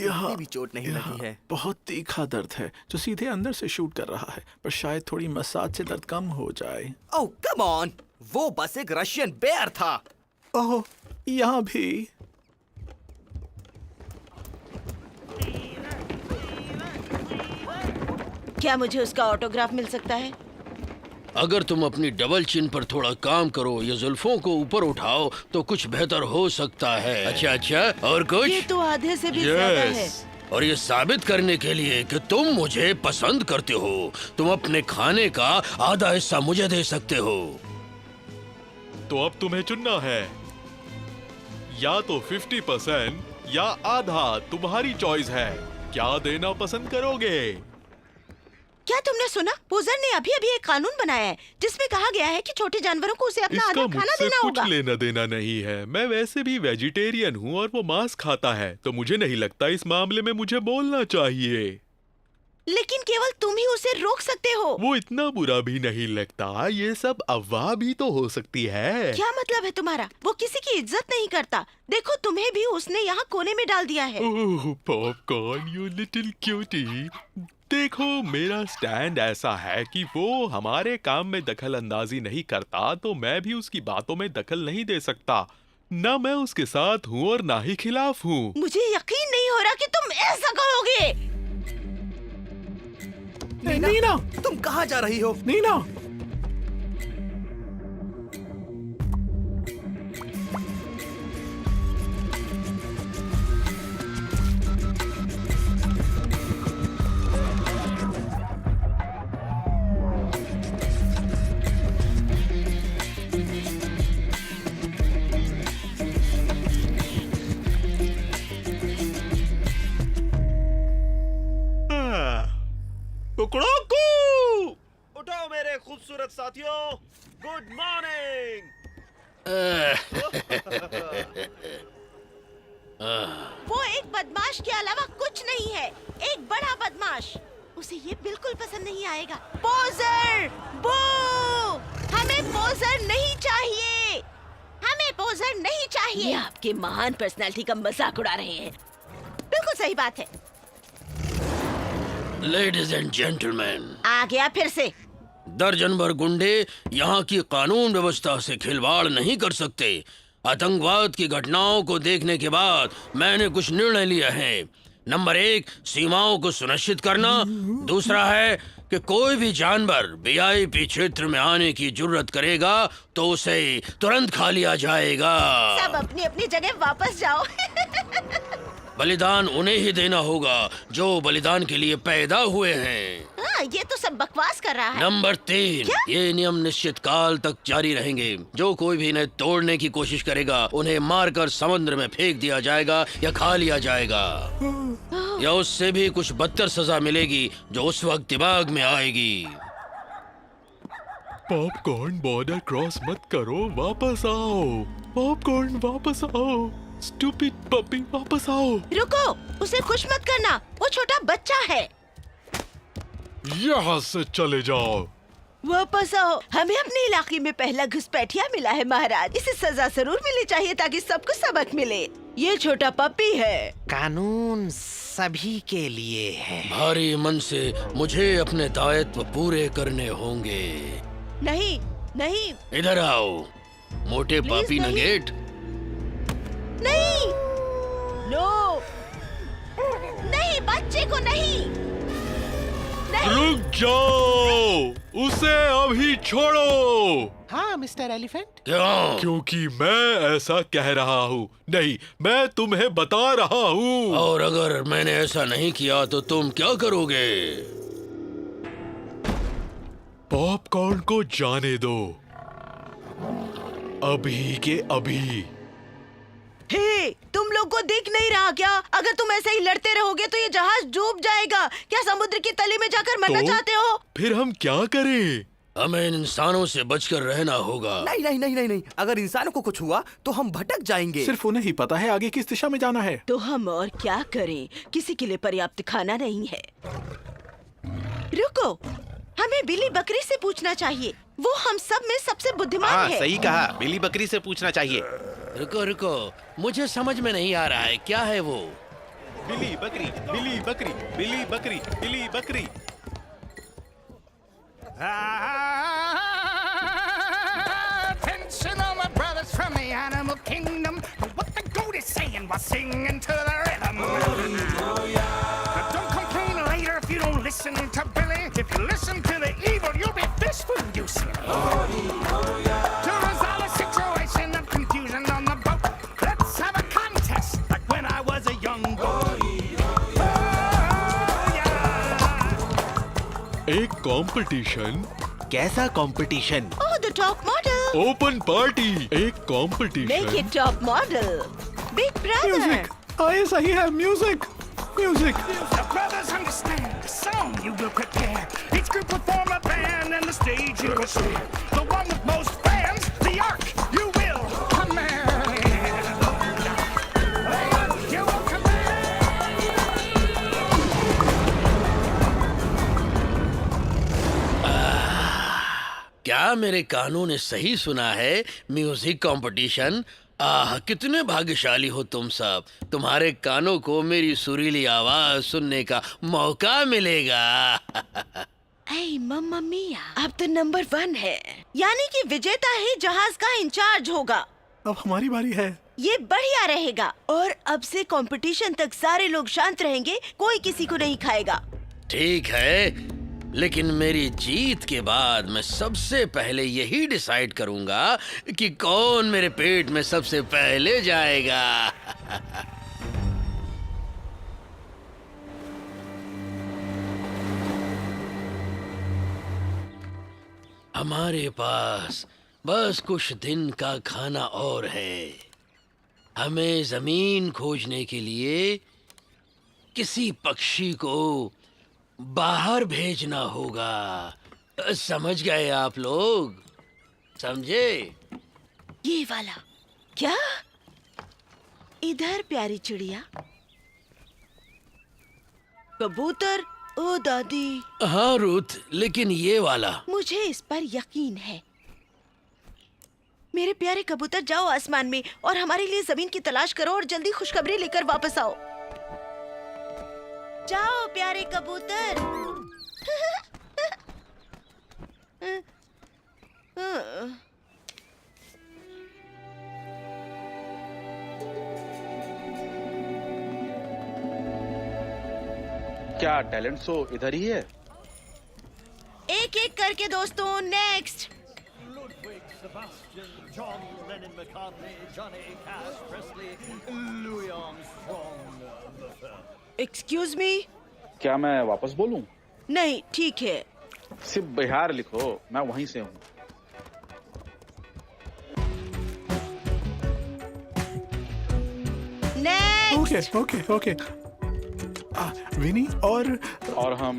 यहाँ भी चोट नहीं लगी है। बहुत तीखा दर्द है जो सीधे अंदर से शूट कर रहा है, पर शायद थोड़ी मसाज से दर्द कम हो जाए। ओह कम ऑन, वो बस एक रशियन बेयर था। ओह, यहाँ भी। क्या मुझे उसका ऑटोग्राफ मिल सकता है? अगर तुम अपनी डबल चिन पर थोड़ा काम करो या जुल्फों को ऊपर उठाओ तो कुछ बेहतर हो सकता है। अच्छा, और कुछ? ये तो आधे से भी ज्यादा है। और ये साबित करने के लिए कि तुम मुझे पसंद करते हो, तुम अपने खाने का आधा हिस्सा मुझे दे सकते हो। तो अब तुम्हें चुनना है, या तो 50% या आधा, तुम्हारी चॉइस है। क्या देना पसंद करोगे? क्या तुमने सुना? पोजर ने अभी अभी एक कानून बनाया है जिसमें कहा गया है कि छोटे जानवरों को उसे अपना आधा खाना मुझसे देना कुछ होगा। लेना देना नहीं है। मैं वैसे भी वेजिटेरियन हूँ और वो मांस खाता है, तो मुझे नहीं लगता इस मामले में मुझे बोलना चाहिए। लेकिन केवल तुम ही उसे रोक सकते हो। वो इतना बुरा भी नहीं लगता, ये सब अफवाह भी तो हो सकती है। क्या मतलब है तुम्हारा? वो किसी की इज्जत नहीं करता। देखो, तुम्हें भी उसने यहाँ कोने में डाल दिया है। ओह पॉपकॉर्न, यू लिटिल क्यूटी। देखो, मेरा स्टैंड ऐसा है कि वो हमारे काम में दखल अंदाजी नहीं करता, तो मैं भी उसकी बातों में दखल नहीं दे सकता। ना मैं उसके साथ हूँ और ना ही खिलाफ हूँ। मुझे यकीन नहीं हो रहा कि तुम ऐसा करोगे। नीना, तुम कहाँ जा रही हो? नीना, मेरे खूबसूरत साथियों, गुड मॉर्निंग। वो एक बदमाश के अलावा कुछ नहीं है, एक बड़ा बदमाश। उसे ये बिल्कुल पसंद नहीं आएगा। पोजर, बू! हमें पोजर नहीं चाहिए। हमें पोजर नहीं चाहिए। ये आपके महान पर्सनालिटी का मजाक उड़ा रहे हैं। बिल्कुल सही बात है। लेडीज एंड जेंटलमैन, आ गया फिर से। दर्जन भर गुंडे यहाँ की कानून व्यवस्था से खिलवाड़ नहीं कर सकते। आतंकवाद की घटनाओं को देखने के बाद मैंने कुछ निर्णय लिया है। नंबर 1, सीमाओं को सुनिश्चित करना। दूसरा है कि कोई भी जानवर वीआईपी क्षेत्र में आने की जुर्रत करेगा तो उसे तुरंत खा लिया जाएगा। सब अपनी अपनी जगह वापस जाओ। बलिदान उन्हें ही देना होगा जो बलिदान के लिए पैदा हुए हैं। हाँ, ये तो सब बकवास कर रहा है। नंबर 3, क्या? ये नियम निश्चित काल तक जारी रहेंगे। जो कोई भी इन्हें तोड़ने की कोशिश करेगा उन्हें मारकर समुद्र में फेंक दिया जाएगा या खा लिया जाएगा, या उससे भी कुछ बदतर सजा मिलेगी जो उस वक्त दिमाग में आएगी। पॉपकॉर्न बॉर्डर क्रॉस मत करो, वापस आओ। पॉपकॉर्न वापस आओ। स्टूपिड पपी वापस आओ। रुको, उसे खुश मत करना, वो छोटा बच्चा है। यहाँ से चले जाओ। वापस आओ। हमें अपने इलाके में पहला घुसपैठिया मिला है महाराज। इसे सजा जरूर मिलनी चाहिए ताकि सबको सबक मिले। ये छोटा पपी है। कानून सभी के लिए है। भारी मन से मुझे अपने दायित्व पूरे करने होंगे। नहीं, नहीं, इधर आओ मोटे Please पापी नहीं। नगेट। नहीं, नो, नहीं, बच्चे को नहीं, नहीं। रुक जाओ, उसे अभी छोड़ो। हाँ मिस्टर एलिफेंट। क्यों? क्योंकि मैं ऐसा कह रहा हूँ। नहीं, मैं तुम्हें बता रहा हूँ। और अगर मैंने ऐसा नहीं किया तो तुम क्या करोगे? पॉपकॉर्न को जाने दो, अभी के अभी। हे, तुम लोग को दिख नहीं रहा क्या? अगर तुम ऐसे ही लड़ते रहोगे तो ये जहाज डूब जाएगा। क्या समुद्र की तली में जाकर मरना चाहते हो? फिर हम क्या करें? हमें इन इंसानों से बचकर रहना होगा। नहीं नहीं नहीं नहीं नहीं, अगर इंसानों को कुछ हुआ तो हम भटक जाएंगे। सिर्फ उन्हें ही पता है आगे किस दिशा में जाना है। तो हम और क्या करें? किसी के लिए पर्याप्त खाना नहीं है। रुको, हमें बिल्ली बकरी से पूछना चाहिए। वो हम सब में सबसे बुद्धिमान है। सही कहा, बिल्ली बकरी से पूछना चाहिए। रुको रुको, मुझे समझ में नहीं आ रहा है, क्या है वो? बिल्ली बकरी, बिल्ली बकरी, बिल्ली बकरी, बिल्ली बकरी। Attention all my brothers from the animal kingdom. What the goat is saying while singing to the rhythm. Now don't complain later if you don't listen to Billy. If you listen to the evil, you'll be fish food, you see. To resolve a situation of confusion on the boat, let's have a contest like when I was a young goat. एक competition. कैसा competition? Oh, the top model. Open party. एक Make competition. it top model. Big brother. Music, ये सही है। Music, music. The brothers understand the song you will prepare. Each group will form a band and the stage you will share. The one with most fans, the arc you will command. You will क्या मेरे कानों ने सही सुना है? Music competition. आह, कितने भाग्यशाली हो तुम सब। तुम्हारे कानों को मेरी सुरीली आवाज सुनने का मौका मिलेगा। Hey, मम्मा मिया, अब तो नंबर 1 है, यानी कि विजेता ही जहाज का इंचार्ज होगा। अब हमारी बारी है। ये बढ़िया रहेगा। और अब से कंपटीशन तक सारे लोग शांत रहेंगे, कोई किसी को नहीं खाएगा। ठीक है, लेकिन मेरी जीत के बाद मैं सबसे पहले यही डिसाइड करूंगा कि कौन मेरे पेट में सबसे पहले जाएगा। हमारे पास बस कुछ दिन का खाना और है। हमें जमीन खोजने के लिए किसी पक्षी को बाहर भेजना होगा। समझ गए आप लोग? समझे? ये वाला क्या? इधर प्यारी चिड़िया, कबूतर। ओ दादी, हाँ रूथ, लेकिन ये वाला। मुझे इस पर यकीन है। मेरे प्यारे कबूतर, जाओ आसमान में और हमारे लिए जमीन की तलाश करो और जल्दी खुशखबरी लेकर वापस आओ। जाओ प्यारे कबूतर। क्या टैलेंट शो इधर ही है? एक एक करके दोस्तों, नेक्स्ट। Excuse me? क्या मैं वापस बोलूं? नहीं, ठीक है। सिर्फ बिहार लिखो, मैं वहीं से हूँ। Next. Okay okay okay. Winnie और हम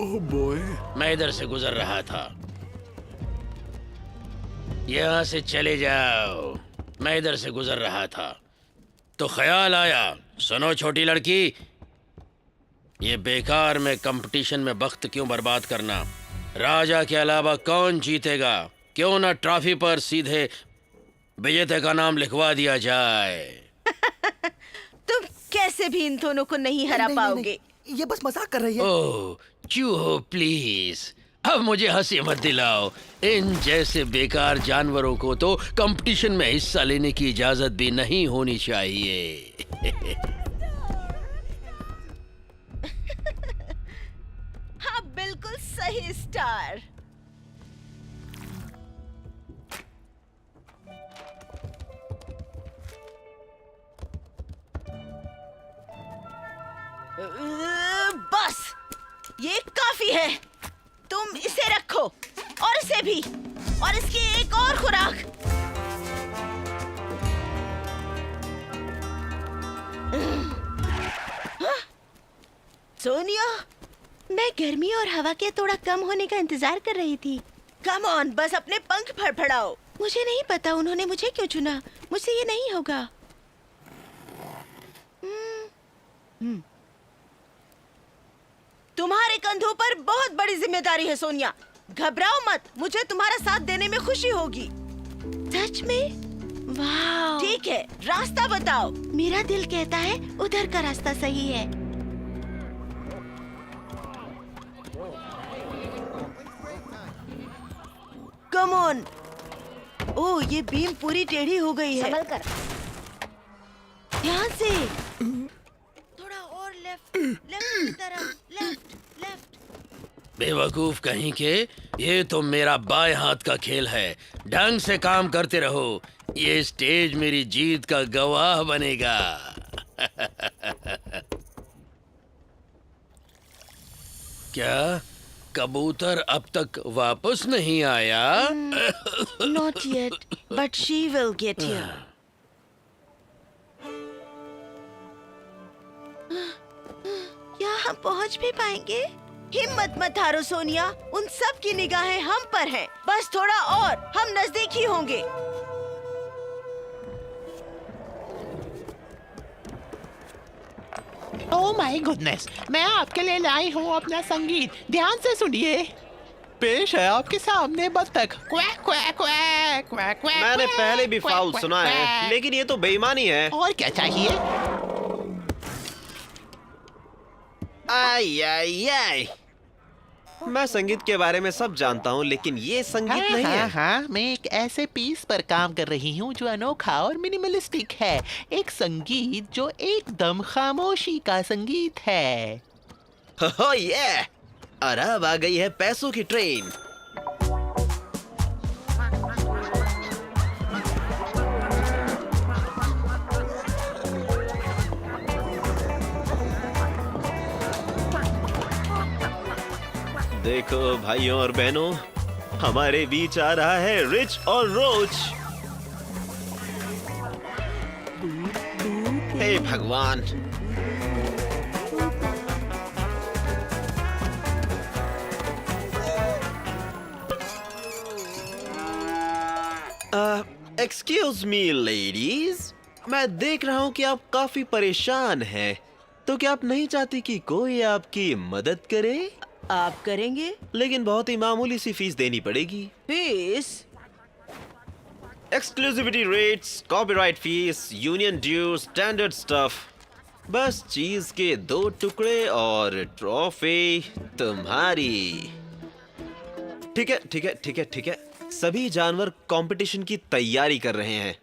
ओह बॉय, मैं इधर से गुजर रहा था। यहाँ से चले जाओ। मैं इधर से गुजर रहा था तो ख्याल आया, सुनो छोटी लड़की, ये बेकार में कंपटीशन में वक्त क्यों बर्बाद करना? राजा के अलावा कौन जीतेगा? क्यों ना ट्रॉफी पर सीधे विजेता का नाम लिखवा दिया जाए। तुम कैसे भी इन दोनों को नहीं हरा पाओगे। ये बस मजाक कर रही है। ओह चूहो प्लीज, अब मुझे हंसी मत दिलाओ। इन जैसे बेकार जानवरों को तो कंपटीशन में हिस्सा लेने की इजाजत भी नहीं होनी चाहिए। हाँ बिल्कुल सही स्टार। बस ये काफी है। तुम इसे रखो और इसे भी, और इसकी एक और खुराक। सोनिया, मैं गर्मी और हवा के थोड़ा कम होने का इंतजार कर रही थी। कम ऑन, बस अपने पंख फड़फड़ाओ। मुझे नहीं पता उन्होंने मुझे क्यों चुना। मुझसे ये नहीं होगा। तुम्हारे कंधों पर बहुत बड़ी जिम्मेदारी है सोनिया। घबराओ मत, मुझे तुम्हारा साथ देने में खुशी होगी। सच में? वाह। ठीक है, रास्ता बताओ। मेरा दिल कहता है उधर का रास्ता सही है। Come on. ओह, ये बीम पूरी टेढ़ी हो गई है। संभल कर। ध्यान से। थोड़ा और लेफ्ट, लेफ्ट की तरफ, लेफ्ट, लेफ्ट। बेवकूफ कहीं के, ये तो मेरा बाएं हाथ का खेल है। ढंग से काम करते रहो, ये स्टेज मेरी जीत का गवाह बनेगा। क्या कबूतर अब तक वापस नहीं आया? Not yet, but she will get here. क्या हम पहुंच भी पाएंगे? हिम्मत मत हारो सोनिया, उन सब की निगाहें हम पर हैं। बस थोड़ा और, हम नजदीक ही होंगे। ओह माय गुडनेस, मैं आपके लिए लाई हूँ अपना संगीत। ध्यान से सुनिए। पेश है आपके सामने बत्तख। Quack quack quack quack quack. मैंने पहले भी क्वैक, फाउल क्वैक, सुना है, क्वैक। लेकिन ये तो बेईमानी है। और क्या चाहिए? आई आई आई, मैं संगीत के बारे में सब जानता हूँ, लेकिन ये संगीत नहीं है। हाँ, मैं एक ऐसे पीस पर काम कर रही हूँ जो अनोखा और मिनिमलिस्टिक है। एक संगीत जो एकदम खामोशी का संगीत है। हो ये, और अब आ गई है पैसों की ट्रेन। देखो भाइयों और बहनों, हमारे बीच आ रहा है रिच और रोच। हे भगवान। एक्सक्यूज मी लेडीज, मैं देख रहा हूँ कि आप काफी परेशान हैं, तो क्या आप नहीं चाहती कि कोई आपकी मदद करे? आप करेंगे? लेकिन बहुत ही मामूली सी फीस देनी पड़ेगी। Fees? Exclusivity rates, copyright fees, union due, standard stuff. बस चीज के 2 टुकड़े और ट्रॉफी तुम्हारी। ठीक है ठीक है ठीक है ठीक है। सभी जानवर कंपटीशन की तैयारी कर रहे हैं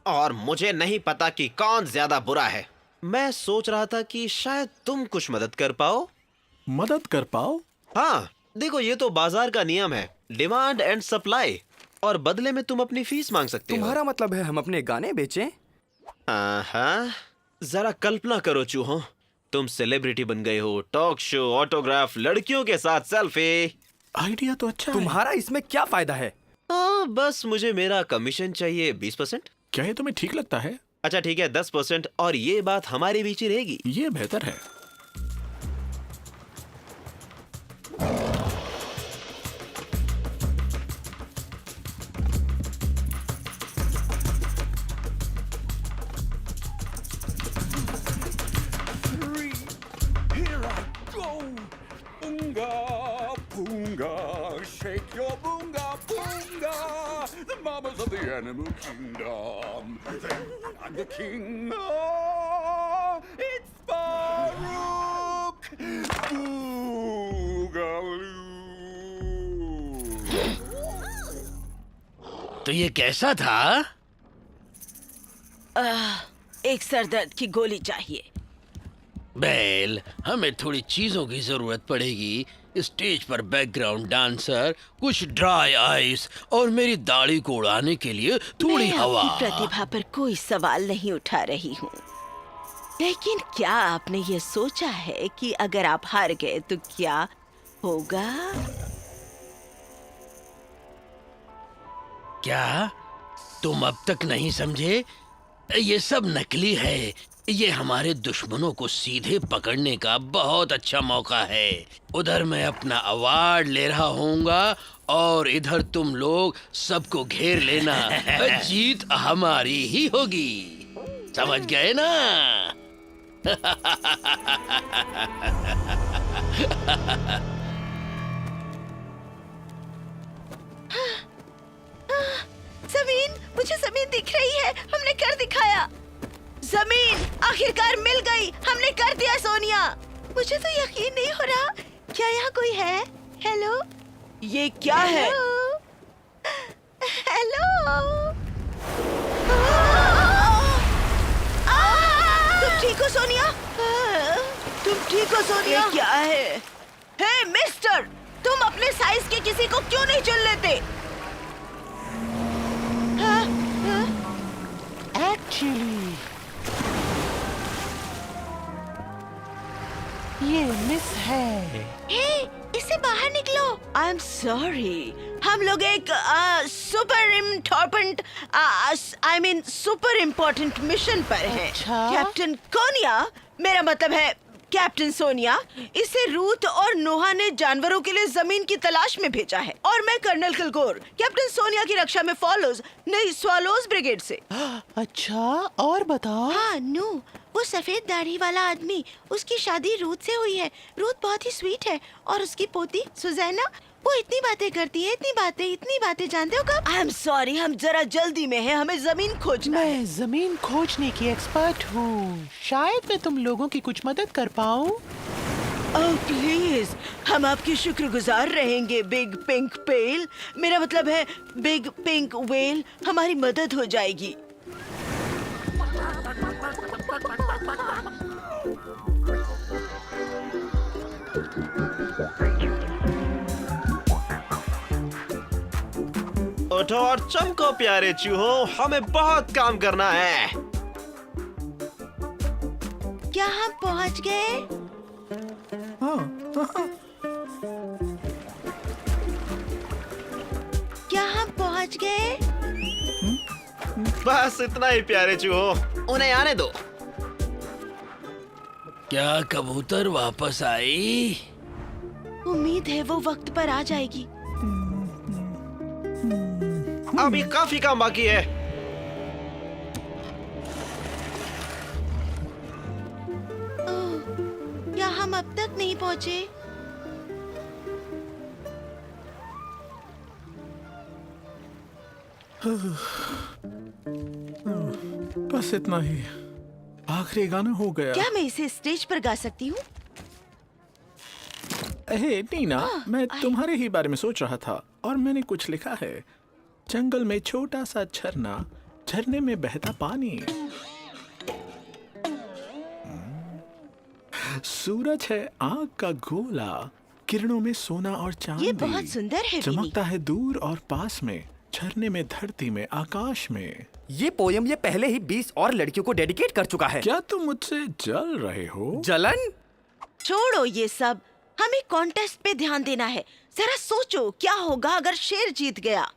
और मुझे नहीं पता कि कौन ज्यादा बुरा है। मैं सोच रहा था कि शायद तुम कुछ मदद कर पाओ। मदद कर पाओ? हाँ, देखो ये तो बाजार का नियम है, डिमांड एंड सप्लाई, और बदले में तुम अपनी फीस मांग सकते हो। तुम्हारा मतलब है हम अपने गाने बेचें? हाँ, जरा कल्पना करो चूहों, तुम सेलिब्रिटी बन गए हो, टॉक शो, ऑटोग्राफ, लड़कियों के साथ सेल्फी। आइडिया तो अच्छा है। तुम्हारा इसमें क्या फायदा है? बस मुझे मेरा कमीशन चाहिए 20%। क्या ये तुम्हें ठीक लगता है? अच्छा ठीक है 10%, और ये बात हमारे बीच ही रहेगी। ये बेहतर है। Here I go. Boonga, boonga, shake your boonga, boonga. The mamas of the animal kingdom. I'm the king. Oh, it's Baruch. Boogaloo. तो ये कैसा था? एक सरदर्द की गोली चाहिए। बेल, हमें थोड़ी चीजों की जरूरत पड़ेगी। स्टेज पर बैकग्राउंड डांसर, कुछ ड्राई आइस और मेरी दाढ़ी को उड़ाने के लिए थोड़ी मैं हवा। आपकी प्रतिभा पर कोई सवाल नहीं उठा रही हूँ, लेकिन क्या आपने ये सोचा है कि अगर आप हार गए तो क्या होगा? क्या तुम अब तक नहीं समझे? ये सब नकली है। ये हमारे दुश्मनों को सीधे पकड़ने का बहुत अच्छा मौका है। उधर मैं अपना अवार्ड ले रहा होऊंगा और इधर तुम लोग सबको घेर लेना। जीत हमारी ही होगी, समझ गए ना? जमीन, मुझे जमीन दिख रही है। हमने कर दिखाया। जमीन आखिरकार मिल गई। हमने कर दिया सोनिया। मुझे तो यकीन नहीं हो रहा। क्या यहाँ कोई है? हेलो, ये क्या है? हेलो, तुम ठीक हो सोनिया? तुम ठीक हो सोनिया? ये क्या है? हे मिस्टर, तुम अपने साइज के किसी को क्यों नहीं चुन लेते? एक्चुअली ये मिस है। हे, इससे बाहर निकलो। आई एम सॉरी, हम लोग एक सुपर इम्पोर्टेंट मिशन पर हैं। अच्छा? कैप्टन कोनिया, मेरा मतलब है कैप्टन सोनिया, इसे रूथ और नोहा ने जानवरों के लिए जमीन की तलाश में भेजा है, और मैं कर्नल किलगोर कैप्टन सोनिया की रक्षा में फॉलोज नहीं स्वॉलोज ब्रिगेड से। अच्छा, और बताओ। हाँ नो, वो सफेद दाढ़ी वाला आदमी, उसकी शादी रूथ से हुई है। रूथ बहुत ही स्वीट है, और उसकी पोती सुजैना, वो इतनी बातें करती है, इतनी बातें जानते हो कब? आई एम सॉरी, हम जरा जल्दी में हैं, हमें जमीन खोजना है। मैं जमीन खोजने की एक्सपर्ट हूँ। शायद मैं तुम लोगों की कुछ मदद कर पाऊँ। ओह प्लीज, हम आपके शुक्रगुजार रहेंगे बिग पिंक पेल। मेरा मतलब है बिग पिंक वेल। हमारी मदद हो जाएगी। उठो और चमको प्यारे चूहों, हमें बहुत काम करना है। क्या हम पहुंच गए? क्या हम पहुंच गए? बस इतना ही प्यारे चूहो, उन्हें आने दो। क्या कबूतर वापस आई? उम्मीद है वो वक्त पर आ जाएगी। अभी काफी काम बाकी है। क्या हम अब तक नहीं पहुंचे? बस इतना ही, आखिरी गाना हो गया। क्या मैं इसे स्टेज पर गा सकती हूँ? हे नीना, मैं तुम्हारे ही बारे में सोच रहा था और मैंने कुछ लिखा है। जंगल में छोटा सा झरना, झरने में बहता पानी, सूरज है आग का गोला, किरणों में सोना और चांदी। ये बहुत सुंदर है विनी। चमकता है दूर और पास में, झरने में, धरती में, आकाश में। ये पोयम ये पहले ही 20 और लड़कियों को डेडिकेट कर चुका है। क्या तुम मुझसे जल रहे हो? जलन? छोड़ो ये सब, हमें कॉन्टेस्ट पे ध्यान देना है। जरा सोचो क्या होगा अगर शेर जीत गया।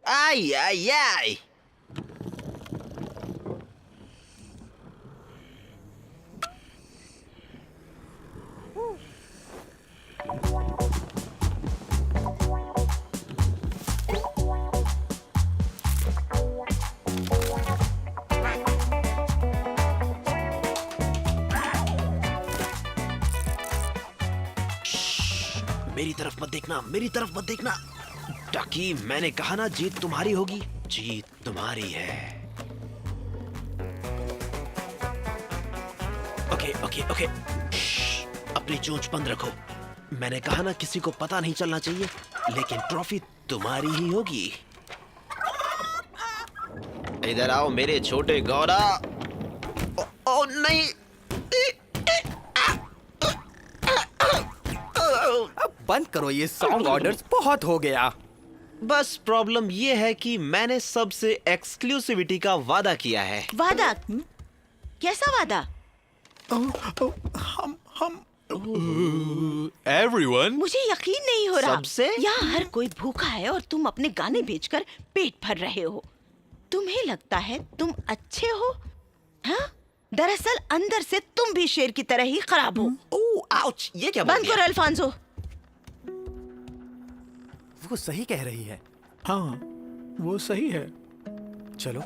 आई आई आई। मेरी तरफ मत देखना, मेरी तरफ मत देखना। टकी, मैंने कहा ना जीत तुम्हारी होगी। जीत तुम्हारी है। ओके ओके ओके, अपनी चोंच बंद रखो। मैंने कहा ना किसी को पता नहीं चलना चाहिए, लेकिन ट्रॉफी तुम्हारी ही होगी। इधर आओ मेरे छोटे गौरा। ओ नहीं, अब बंद करो ये सॉन्ग ऑर्डर्स, बहुत हो गया। बस प्रॉब्लम ये है कि मैंने सबसे एक्सक्लूसिविटी का वादा किया है। वादा? कैसा वादा? हम एवरीवन, मुझे यकीन नहीं हो रहा। सबसे? यहाँ हर कोई भूखा है और तुम अपने गाने बेचकर पेट भर रहे हो। तुम्हें लगता है तुम अच्छे हो? हाँ? दरअसल अंदर से तुम भी शेर की तरह ही खराब हो। ओह, आउच, ये क्या बोल बंद दिया? करो अल्फांसो। वो सही कह रही है। हाँ, वो सही है। चलो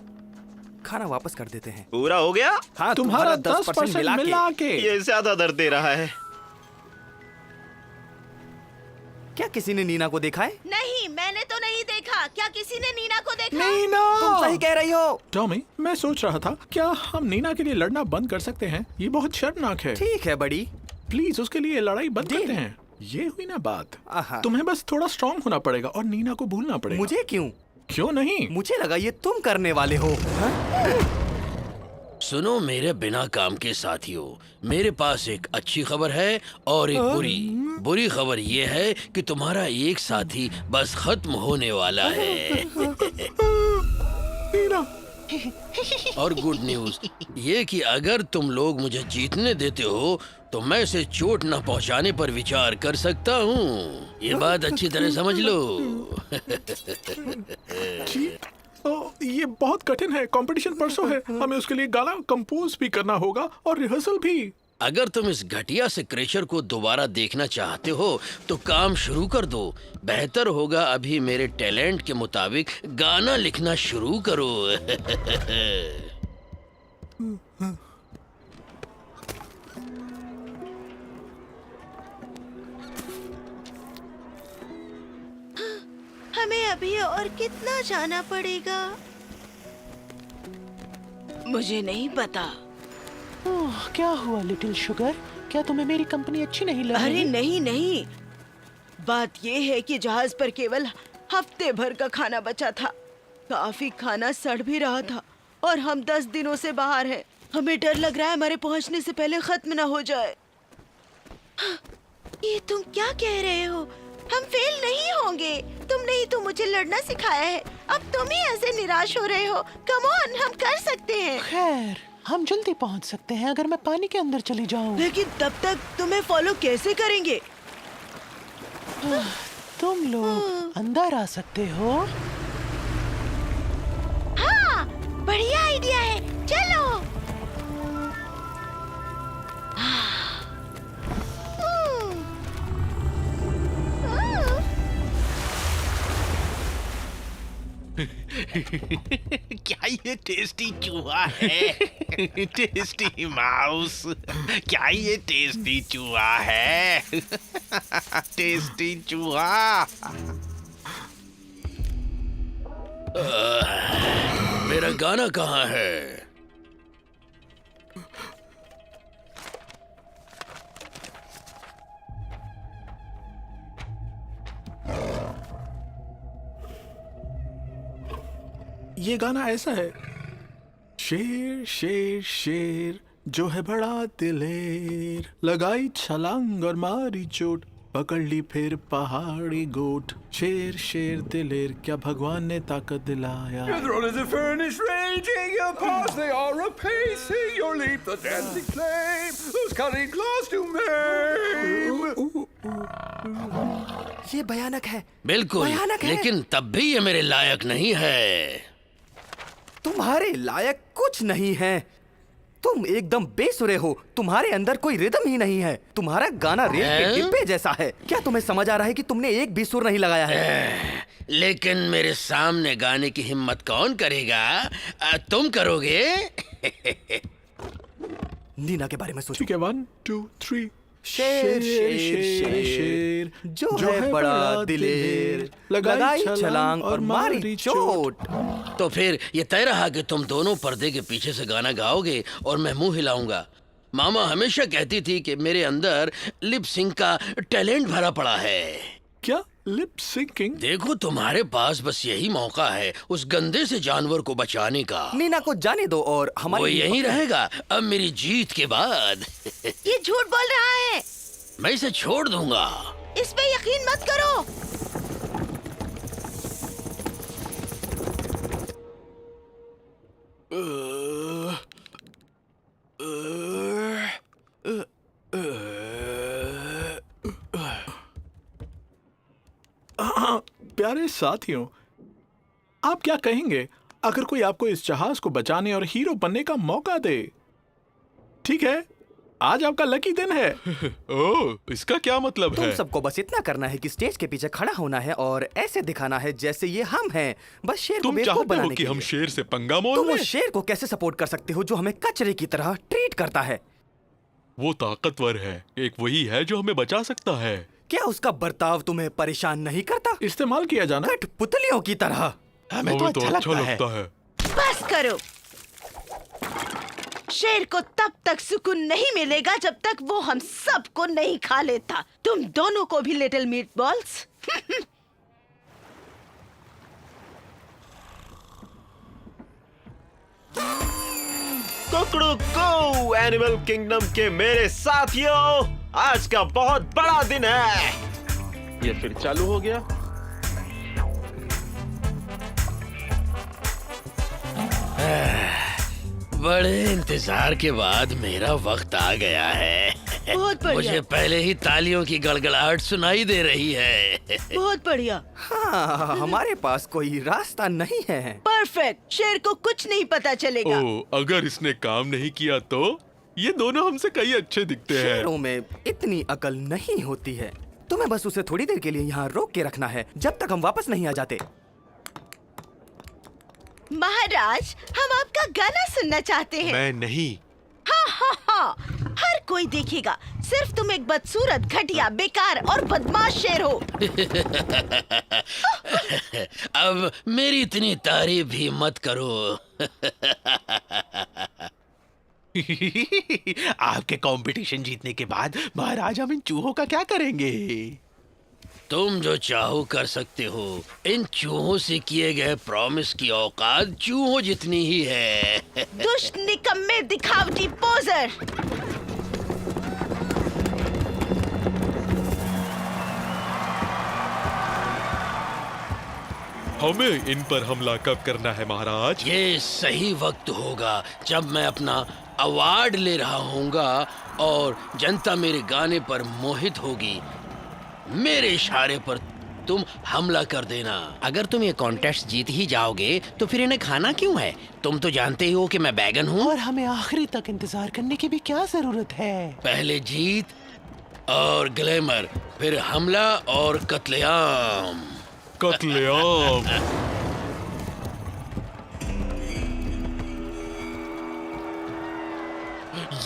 खाना वापस कर देते हैं। पूरा हो गया? हाँ, तुम्हारा 10% मिला के। ये ज्यादा दर्द दे रहा है। क्या किसी ने नीना को देखा है? नहीं, मैंने तो नहीं देखा। क्या किसी ने नीना को देखा? नीना! तुम सही कह रही हो। टॉमी, मैं सोच रहा था क्या हम नीना के लिए लड़ना बंद कर सकते हैं? ये बहुत शर्मनाक है। ठीक है बड़ी। प्लीज उसके लिए लड़ाई बंद करते हैं। ये हुई ना बात। आहा। तुम्हें बस थोड़ा स्ट्रांग होना पड़ेगा और नीना को भूलना पड़ेगा। मुझे क्यों? क्यों नहीं? मुझे लगा ये तुम करने वाले हो। सुनो मेरे बिना काम के साथियों, मेरे पास एक अच्छी खबर है और एक बुरी। बुरी खबर ये है कि तुम्हारा एक साथी बस खत्म होने वाला है। नीना! और गुड न्यूज ये कि अगर तुम लोग मुझे जीतने देते हो तो मैं इसे चोट न पहुंचाने पर विचार कर सकता हूँ। ये बात अच्छी तरह समझ लो। ये बहुत कठिन है। कंपटीशन परसों है। हमें उसके लिए गाना कंपोज भी करना होगा और रिहर्सल भी। अगर तुम इस घटिया से क्रेशर को दोबारा देखना चाहते हो तो काम शुरू कर दो। बेहतर होगा अभी मेरे टैलेंट के मुताबिक गाना लिखना शुरू करो। हमें अभी और कितना जाना पड़ेगा? मुझे नहीं पता। ओह, क्या हुआ लिटिल शुगर? क्या तुम्हें मेरी कंपनी अच्छी नहीं लगी? अरे नहीं नहीं, बात ये है कि जहाज पर केवल हफ्ते भर का खाना बचा था। काफी खाना सड़ भी रहा था और हम 10 दिनों से बाहर हैं। हमें डर लग रहा है हमारे पहुंचने से पहले खत्म ना हो जाए। ये तुम क्या कह रहे हो? हम फेल नहीं होंगे। तुमने ही तो मुझे लड़ना सिखाया है। अब तुम ही ऐसे निराश हो रहे हो। कम ऑन, हम कर सकते हैं। खैर, हम जल्दी पहुंच सकते हैं अगर मैं पानी के अंदर चली जाऊं। लेकिन तब तक तुम्हें फॉलो कैसे करेंगे? तुम लोग अंदर आ सकते हो। हाँ, बढ़िया आइडिया है, चलो। क्या ये टेस्टी चूहा है? टेस्टी माउस, क्या ये टेस्टी चूहा है? टेस्टी चूहा। मेरा गाना कहाँ है? ये गाना ऐसा है, शेर शेर शेर जो है बड़ा दिलेर, लगाई छलांग और मारी चोट, पकड़ ली फिर पहाड़ी गोट। शेर शेर दिलेर क्या भगवान ने ताकत दिलाया। Your throne is a furnace raging, your paws they are a pacing, your leap the dancing flame, those cunning claws to maim. ये भयानक है, बिल्कुल, भयानक है। लेकिन तब भी ये मेरे लायक नहीं है। तुम्हारे लायक कुछ नहीं है। तुम एकदम बेसुरे हो, तुम्हारे अंदर कोई रिदम ही नहीं है। तुम्हारा गाना रेल के हैं? डिब्बे जैसा है। क्या तुम्हें समझ आ रहा है कि तुमने एक भी सुर नहीं लगाया है? लेकिन मेरे सामने गाने की हिम्मत कौन करेगा? तुम करोगे? नीना के बारे में सोचो। ठीक है, 1 2 3। शेर शेर शेर जो है बड़ा दिलेर, लगाई छलांग और मारी चोट। तो फिर ये तय रहा कि तुम दोनों पर्दे के पीछे से गाना गाओगे और मैं मुंह हिलाऊंगा। मामा हमेशा कहती थी कि मेरे अंदर लिप सिंक का टैलेंट भरा पड़ा है। क्या लिप सिंकिंग? देखो तुम्हारे पास बस यही मौका है उस गंदे से जानवर को बचाने का। नीना को जाने दो और वो हमारी यहीं रहेगा अब मेरी जीत के बाद। ये झूठ बोल रहा है। मैं इसे छोड़ दूंगा। इस पे यकीन मत करो। प्यारे साथियों, आप क्या कहेंगे अगर कोई आपको इस जहाज को बचाने और हीरो बनने का मौका दे? ठीक है, आज आपका लकी दिन है। ओह, इसका क्या मतलब तुम है? सबको बस इतना करना है कि स्टेज के पीछे खड़ा होना है और ऐसे दिखाना है जैसे ये हम हैं। बस शेर को तुम बेवकूफ चाहते हो बनाने कि के हम लिए। शेर से पंगा मोल तुम लें? उस शेर को कैसे सपोर्ट कर सकते हो जो हमें कचरे की तरह ट्रीट करता है? वो ताकतवर है, एक वही है जो हमें बचा सकता है। क्या उसका बर्ताव तुम्हें परेशान नहीं करता? इस्तेमाल किया जाना। कठपुतलियों की तरह। हमें तो अच्छा लगता है। बस करो। शेर को तब तक सुकून नहीं मिलेगा जब तक वो हम सबको नहीं खा लेता। तुम दोनों को भी लिटिल मीट बॉल्स। कुकड़ू एनिमल किंगडम के मेरे साथियों, आज का बहुत बड़ा दिन है। ये फिर चालू हो गया। बड़े इंतजार के बाद मेरा वक्त आ गया है। बहुत बढ़िया। मुझे पहले ही तालियों की गड़गड़ाहट सुनाई दे रही है। बहुत बढ़िया। हाँ, हमारे पास कोई रास्ता नहीं है। परफेक्ट। शेर को कुछ नहीं पता चलेगा। ओह, अगर इसने काम नहीं किया तो ये दोनों हमसे कई अच्छे दिखते हैं। शेरों में इतनी अकल नहीं होती है। तुम्हें बस उसे थोड़ी देर के लिए यहाँ रोक के रखना है जब तक हम वापस नहीं आ जाते। महाराज, हम आपका गाना सुनना चाहते हैं। मैं नहीं। हाँ हाँ हाँ, हर कोई देखेगा। सिर्फ तुम एक बदसूरत, घटिया, बेकार और बदमाश शेर हो। अब मेरी इतनी तारीफ भी मत करो। आपके कंपटीशन जीतने के बाद महाराज हम इन चूहों का क्या करेंगे? तुम जो चाहो कर सकते हो। इन चूहों से किए गए प्रॉमिस की औकात चूहों जितनी ही है। दुष्ट, निकम्मे, दिखावटी पोजर। हमें इन पर हमला कब करना है महाराज? ये सही वक्त होगा जब मैं अपना अवार्ड ले रहा हूँगा और जनता मेरे गाने पर मोहित होगी। मेरे इशारे पर तुम हमला कर देना। अगर तुम ये कॉन्टेस्ट जीत ही जाओगे तो फिर इन्हें खाना क्यों है? तुम तो जानते ही हो कि मैं बैगन हूँ। और हमें आखिरी तक इंतजार करने की भी क्या जरूरत है? पहले जीत और ग्लैमर, फिर हमला और कत्लेआम। कत्लेआम।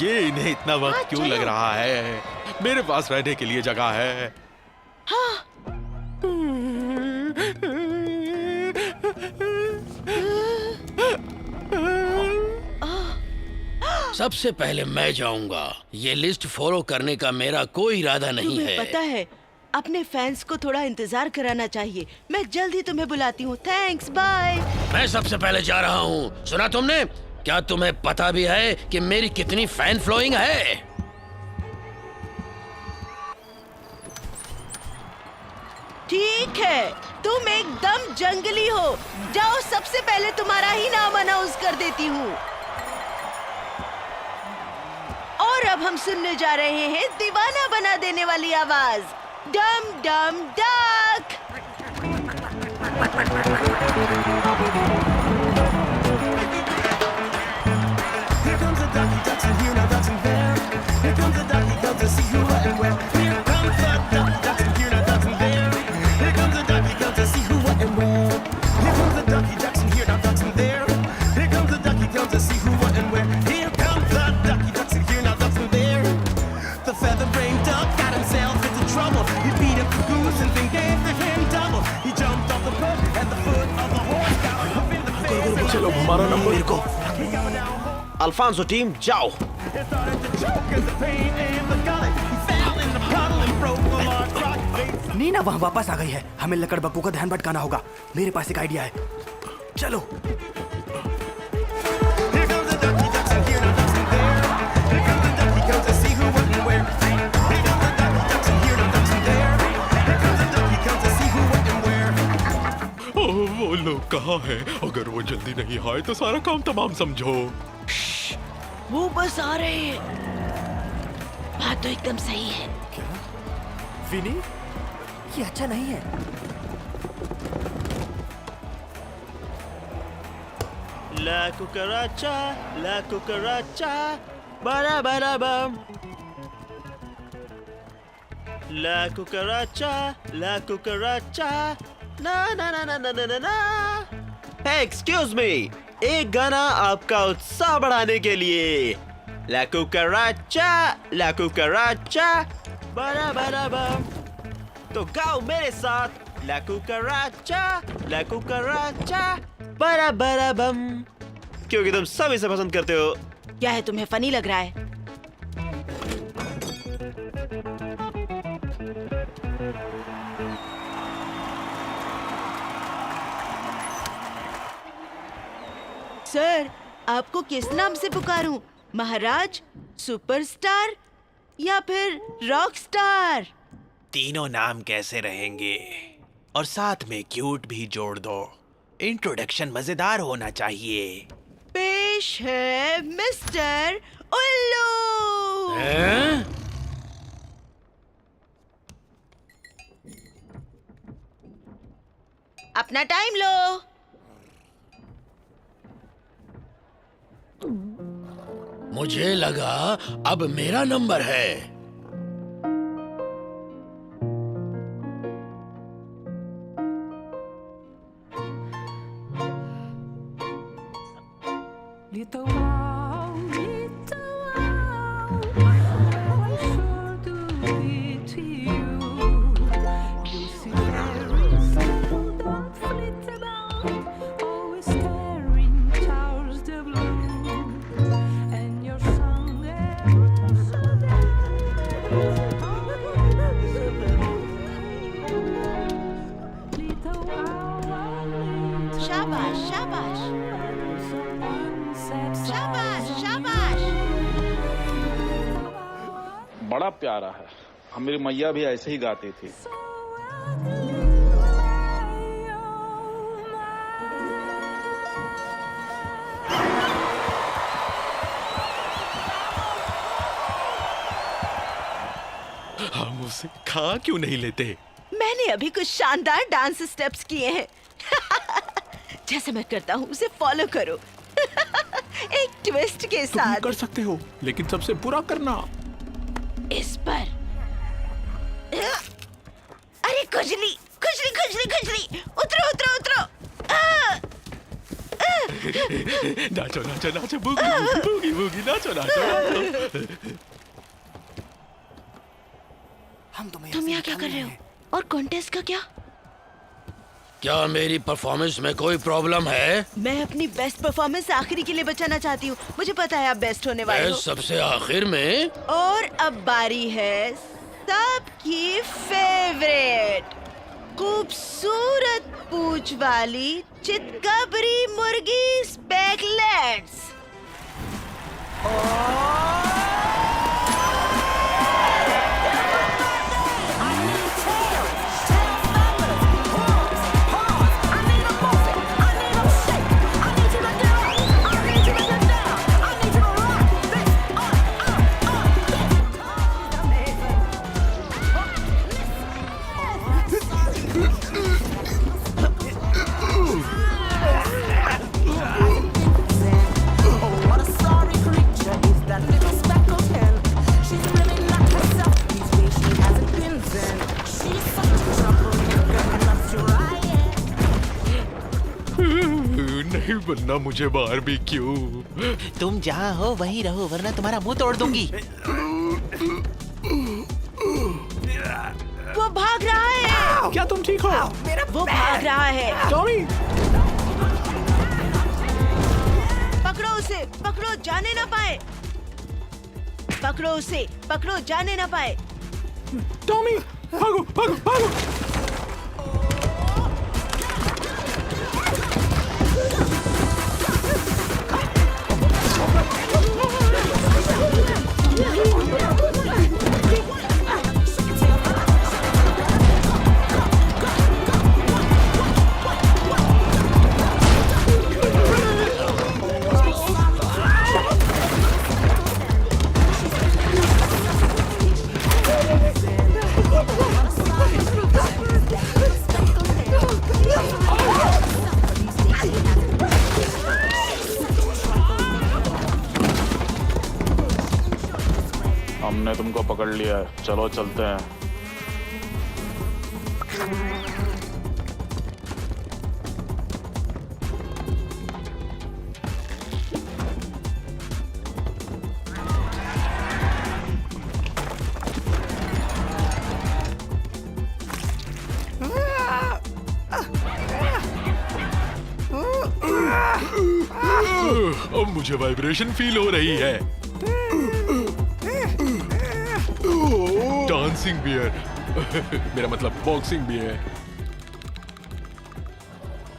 ये इन्हें इतना वक्त क्यों लग रहा है? मेरे पास रहने के लिए जगह है। सबसे पहले मैं जाऊंगा। ये लिस्ट फॉलो करने का मेरा कोई इरादा नहीं तुम्हें है। पता है, अपने फैंस को थोड़ा इंतजार कराना चाहिए। मैं जल्द ही तुम्हें बुलाती हूँ। Thanks, bye. मैं सबसे पहले जा रहा हूँ। सुना तुमने? क्या तुम्हें पता भी है कि मेरी कितनी फैन फॉलोइंग है? ठीक है, तुम एकदम जंगली हो। जाओ, सबसे पहले तुम्हारा ही नाम अनाउंस कर देती हूँ। और अब हम सुनने जा रहे हैं दीवाना बना देने वाली आवाज, डम डम duck. Here comes a ducky, ducks in here, now ducks in there. Here comes a ducky, comes to see who, what, and where. Here comes a ducky, ducks in here, now ducks in there. Here comes a ducky, comes to see who, what, and where. Here comes a ducky, ducks in here, now ducks in there. Here comes a ducky, comes to see who, what, and where. Here comes a ducky, ducks in here, now ducks in there. The feather-brained duck got himself into trouble. He beat up the goose and then gave the hen double. He jumped off the boat and the foot of the horse got a hoof in the face. चलो हमारा number. मेरे को Alphonso team जाओ। It started to choke as the pain in the gullet. He fell in the puddle and broke the large rock. Nina वहाँ वापस आ गई है। हमें लकड़बग्गू का ध्यान भटकाना होगा। मेरे पास एक आइडिया है। चलो। Here comes the ducky, ducks in here, now ducks in there. Here comes the ducky, comes to see who, what, and where. Here comes the ducky, ducks in here, now ducks in there. Here comes the ducky, comes to see who, what, and where. वो लोग कहाँ हैं? अगर वो जल्दी नहीं आए तो सारा काम तमाम समझो। वो बस आ रहे हैं। बात तो एकदम सही है। विनी, ये अच्छा नहीं है। La cucaracha, la cucaracha, bara bara bum. La cucaracha, na na na na na na na na. Hey, excuse me, एक गाना आपका उत्साह बढ़ाने के लिए। La cucaracha, bara bara bum. तो गाओ मेरे साथ। La cucaracha, bara bara bum. क्योंकि तुम सब इसे पसंद करते हो। क्या है, तुम्हें फनी लग रहा है? सर, आपको किस नाम से पुकारूं? महाराज, सुपरस्टार या फिर रॉक स्टार? तीनों नाम कैसे रहेंगे? और साथ में क्यूट भी जोड़ दो। इंट्रोडक्शन मजेदार होना चाहिए। पेश है मिस्टर उल्लू। हैं? अपना टाइम लो। मुझे लगा अब मेरा नंबर है। Little wow, I sure do pity you. You see fairies who don't flit about, always staring towards the blue, and your song echoes so little wow, शाबाश, शाबाश, someone said शाबाश, शाबाश। बड़ा प्यारा है। हमारी मैया भी ऐसे ही गाती थी। हम उसे खा क्यों नहीं लेते? मैंने अभी कुछ शानदार डांस स्टेप्स किए हैं। जैसे मैं करता हूँ उसे फॉलो करो। एक ट्विस्ट के तुम साथ। कर सकते हो, लेकिन सबसे बुरा करना। इस पर अरे खुजली खुजली खुजली खुजली, उतरो उतरो उतरो। नाचो नाचो नाचो, बूगी बूगी बूगी बूगी, नाचो नाचो। तुम यहाँ क्या कर रहे हो? और कॉन्टेस्ट का क्या? क्या मेरी परफॉर्मेंस में कोई प्रॉब्लम है? मैं अपनी बेस्ट परफॉर्मेंस आखिरी के लिए बचाना चाहती हूँ। मुझे पता है आप बेस्ट होने वाले हो। सबसे आखिर में? और अब बारी है सबकी फेवरेट, खूबसूरत पूंछ वाली चितकबरी मुर्गी स्पेकलेट्स। नहीं बनना मुझे बारबेक्यू। तुम जहाँ हो वहीं रहो, वरना तुम्हारा मुंह तोड़ दूंगी। वो भाग रहा है। क्या तुम ठीक हो? वो भाग रहा है। टॉमी, पकड़ो उसे, पकड़ो, जाने ना पाए। पकड़ो उसे, पकड़ो, जाने ना पाए। टॉमी, भागो भागो भागो। हमने तुमको पकड़ लिया है, चलो चलते हैं। अब मुझे वाइब्रेशन फील हो रही है। डांसिंग बियर मेरा मतलब बॉक्सिंग भी है।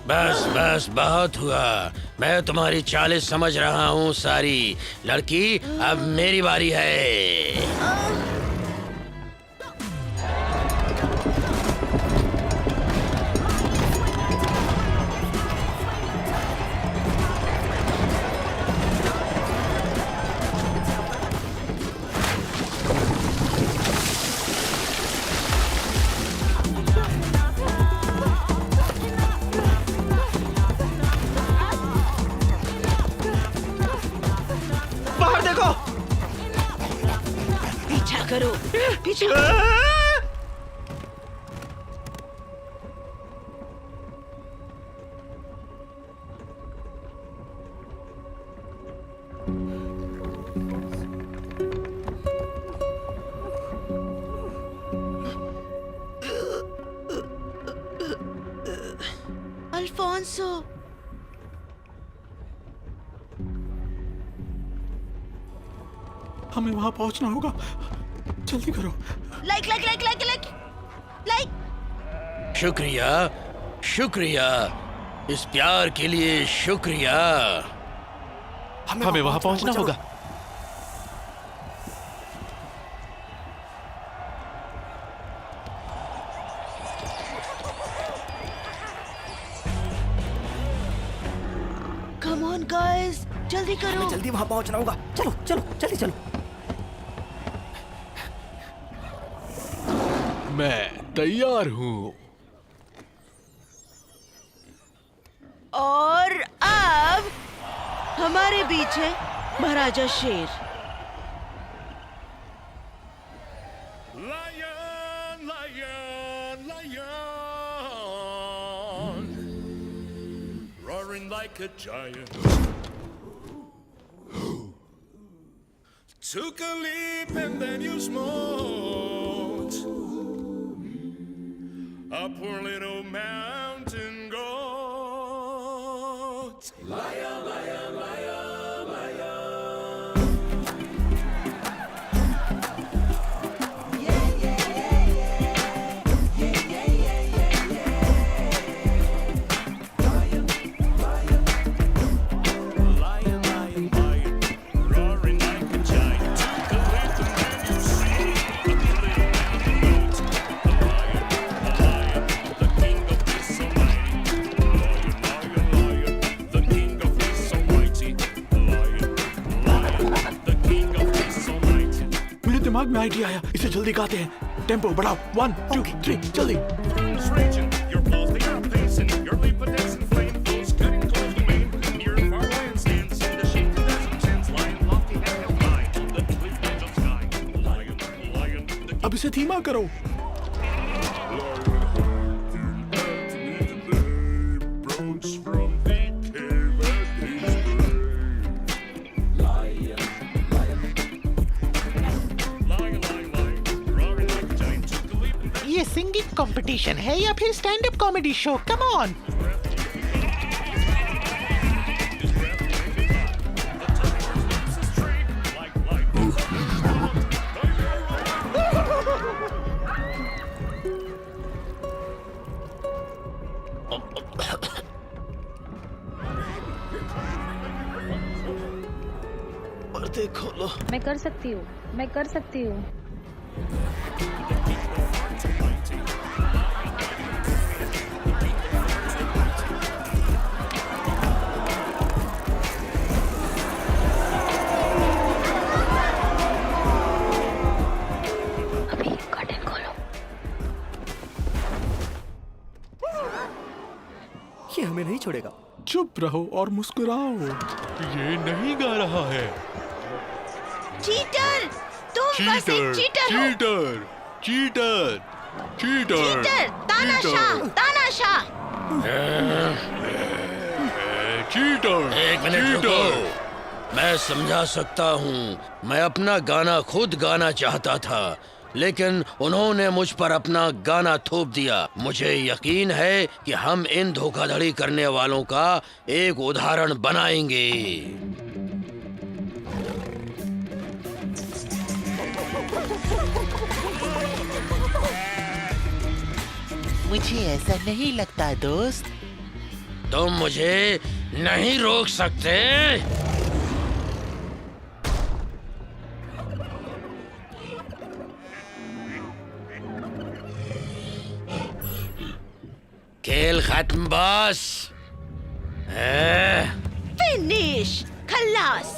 बस बस बहुत हुआ। मैं तुम्हारी चालें समझ रहा हूँ सारी। लड़की, अब मेरी बारी है। बाहर देखो। पीछा करो, पीछा। अल्फोंसो, हमें वहां पहुंचना होगा, जल्दी करो। Like like like like like like. शुक्रिया, शुक्रिया, इस प्यार के लिए शुक्रिया। हमें वहां पहुंचना होगा। कम ऑन गाइस, जल्दी करो। जल्दी वहां पहुंचना होगा। चलो चलो जल्दी चलो। मैं तैयार हूँ। और अब हमारे बीच है महाराजा शेर। Lion, lion, lion, roaring like a giant. Took a leap and then you smoked a poor little mountain goat. Lion, lion, lion, lion. Lion, lion, lion, roaring like a giant. Took a leap and then you see a little mountain goat. The lion, the king of this almighty. Lion, lion, lion, the king of this almighty. Lion, the king of this almighty. मेरे दिमाग में idea आया, इसे जल्दी गाते हैं। Tempo बढ़ाओ, 1 2 3 जल्दी। Flames raging, your pulse they are pacing, your leap dancing flame flows, cutting close to main. Near far land stands in the shade of desert sands, lion lofty and held high, the twin edge of sky. Lion, lion, the अब इसे धीमा करो। approach from the cave at his grave. Lion, lion, lion, roaring like a giant, took a leap and then ये singing competition है या फिर stand up comedy show? Come on. like light. पर्दे खोलो। मैं कर सकती हूँ, मैं कर सकती हूँ। अभी कर्टन खोलो। ये हमें नहीं छोड़ेगा। चुप रहो और मुस्कुराओ। ये नहीं गा रहा है। चीटर, तुम बस एक चीटर हो। चीटर, चीटर, चीटर, चीटर, तानाशाह, तानाशाह। चीटर, एक मिनट रुको। मैं समझा सकता हूँ। मैं अपना गाना खुद गाना चाहता था, लेकिन उन्होंने मुझ पर अपना गाना थोप दिया। मुझे यकीन है कि हम इन धोखाधड़ी करने वालों का एक उदाहरण बनाएंगे। मुझे ऐसा नहीं लगता दोस्त। तुम मुझे नहीं रोक सकते। खेल खत्म बॉस। फिनिश, खल्लास।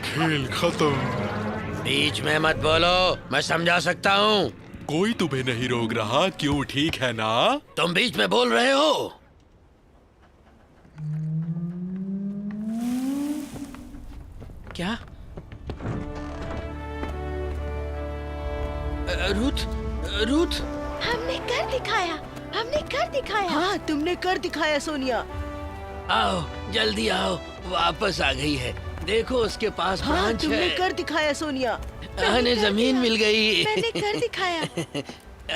खेल खत्म। बीच में मत बोलो, मैं समझा सकता हूँ। कोई तुम्हें नहीं रोक रहा, क्यों? ठीक है ना? तुम बीच में बोल रहे हो। क्या? रूथ, रूथ, हमने कर दिखाया, हमने कर दिखाया। हाँ, तुमने कर दिखाया सोनिया। आओ जल्दी आओ, वापस आ गई है। देखो उसके पास हाँ, ब्रांच तुमने है। कर दिखाया सोनिया। हमें जमीन मिल गई। मैंने कर दिखाया।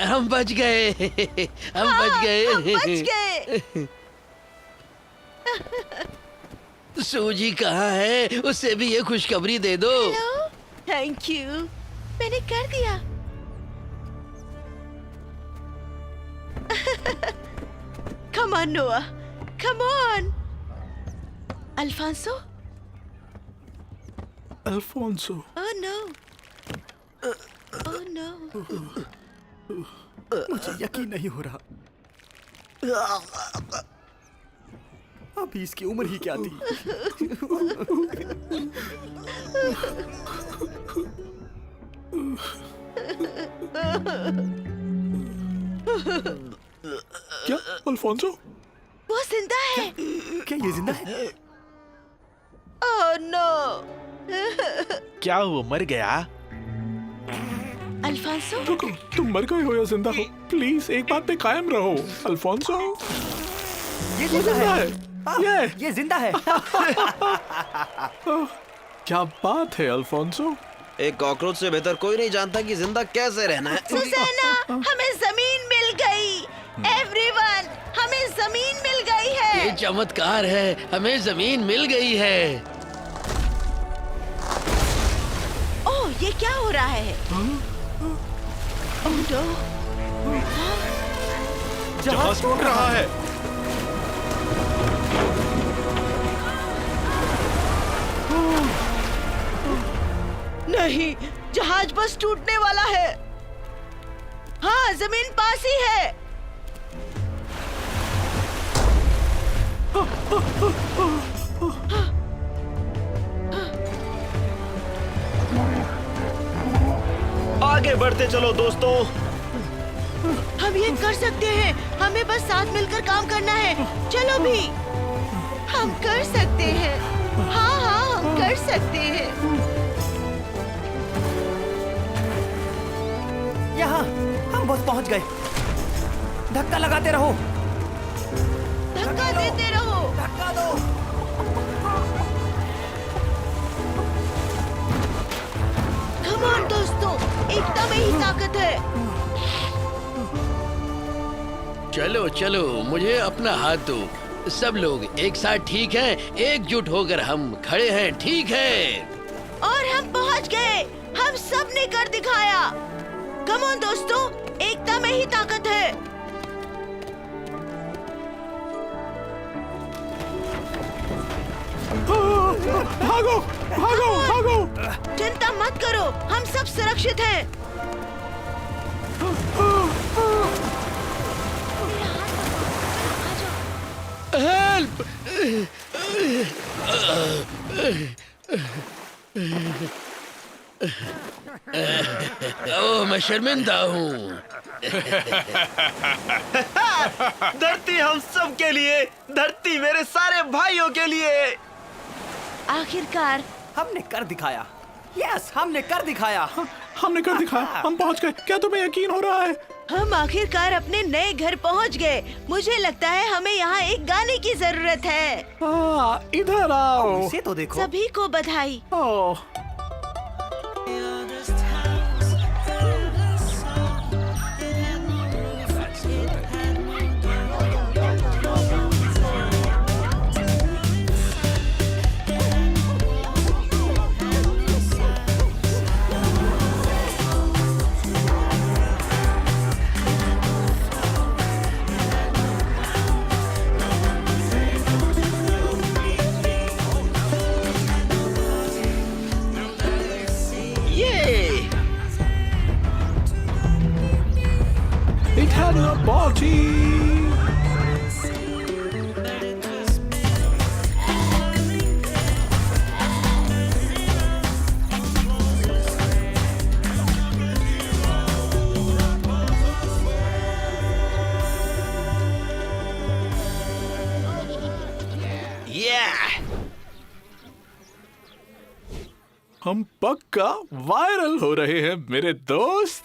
हम बच गए। हम हाँ, बच गए। हम बच गए। सूजी कहाँ है? उससे भी ये खुशखबरी दे दो। Hello, thank you. मैंने कर दिया। Come on, Noah. Come on. Alfonso? Alfonso. Oh no. Oh no. मुझे यकीन नहीं हो रहा। अभी इसकी उम्र ही क्या थी? क्या अल्फोंसो? वो जिंदा है। क्या ये जिंदा है? Oh no. क्या वो मर गया? अल्फोंसो, रुको, तुम मर गए हो या जिंदा हो? प्लीज एक बात पे कायम रहो अल्फोंसो। ये वो जिंदा है। ये जिंदा है। क्या बात है अल्फोंसो? एक कॉकरोच से बेहतर कोई नहीं जानता कि जिंदा कैसे रहना है। सुसैना, हमें जमीन मिल गई। एवरीवन, हमें जमीन मिल गई है। ये चमत्कार है, हमें जमीन मिल गई है। ओह, ये क्या हो रहा है? Oh no. जहाज टूट रहा है। नहीं, जहाज बस टूटने वाला है। हाँ, जमीन पास ही है। आगे बढ़ते चलो दोस्तों। हम ये कर सकते हैं। हमें बस साथ मिलकर काम करना है। चलो भी, हम कर सकते हैं। हाँ हाँ, हम कर सकते हैं। यहाँ हम बस पहुंच गए। धक्का लगाते रहो। धक्का देते रहो। धक्का दो। कम ऑन दोस्तों, एकता में ही ताकत है। चलो चलो, मुझे अपना हाथ दो। सब लोग एक साथ ठीक हैं, एकजुट होकर हम खड़े हैं, ठीक है? और हम पहुंच गए। हम सब ने कर दिखाया। कम ऑन दोस्तों, एकता में ही ताकत है। भागो भागो भागो। चिंता मत करो, हम सब सुरक्षित हैं। हेल्प! ओह, मैं शर्मिंदा हूँ। धरती हम सब के लिए, धरती मेरे सारे भाइयों के लिए। आखिरकार हमने कर दिखाया। यस, हमने कर दिखाया। हमने कर दिखाया, हम पहुंच गए। क्या तुम्हें यकीन हो रहा है? हम आखिरकार अपने नए घर पहुंच गए। मुझे लगता है हमें यहाँ एक गाने की जरूरत है। इधर आओ। इसे तो देखो। सभी को बधाई। ओह, it had a party. हम पक्का वायरल हो रहे हैं मेरे दोस्त।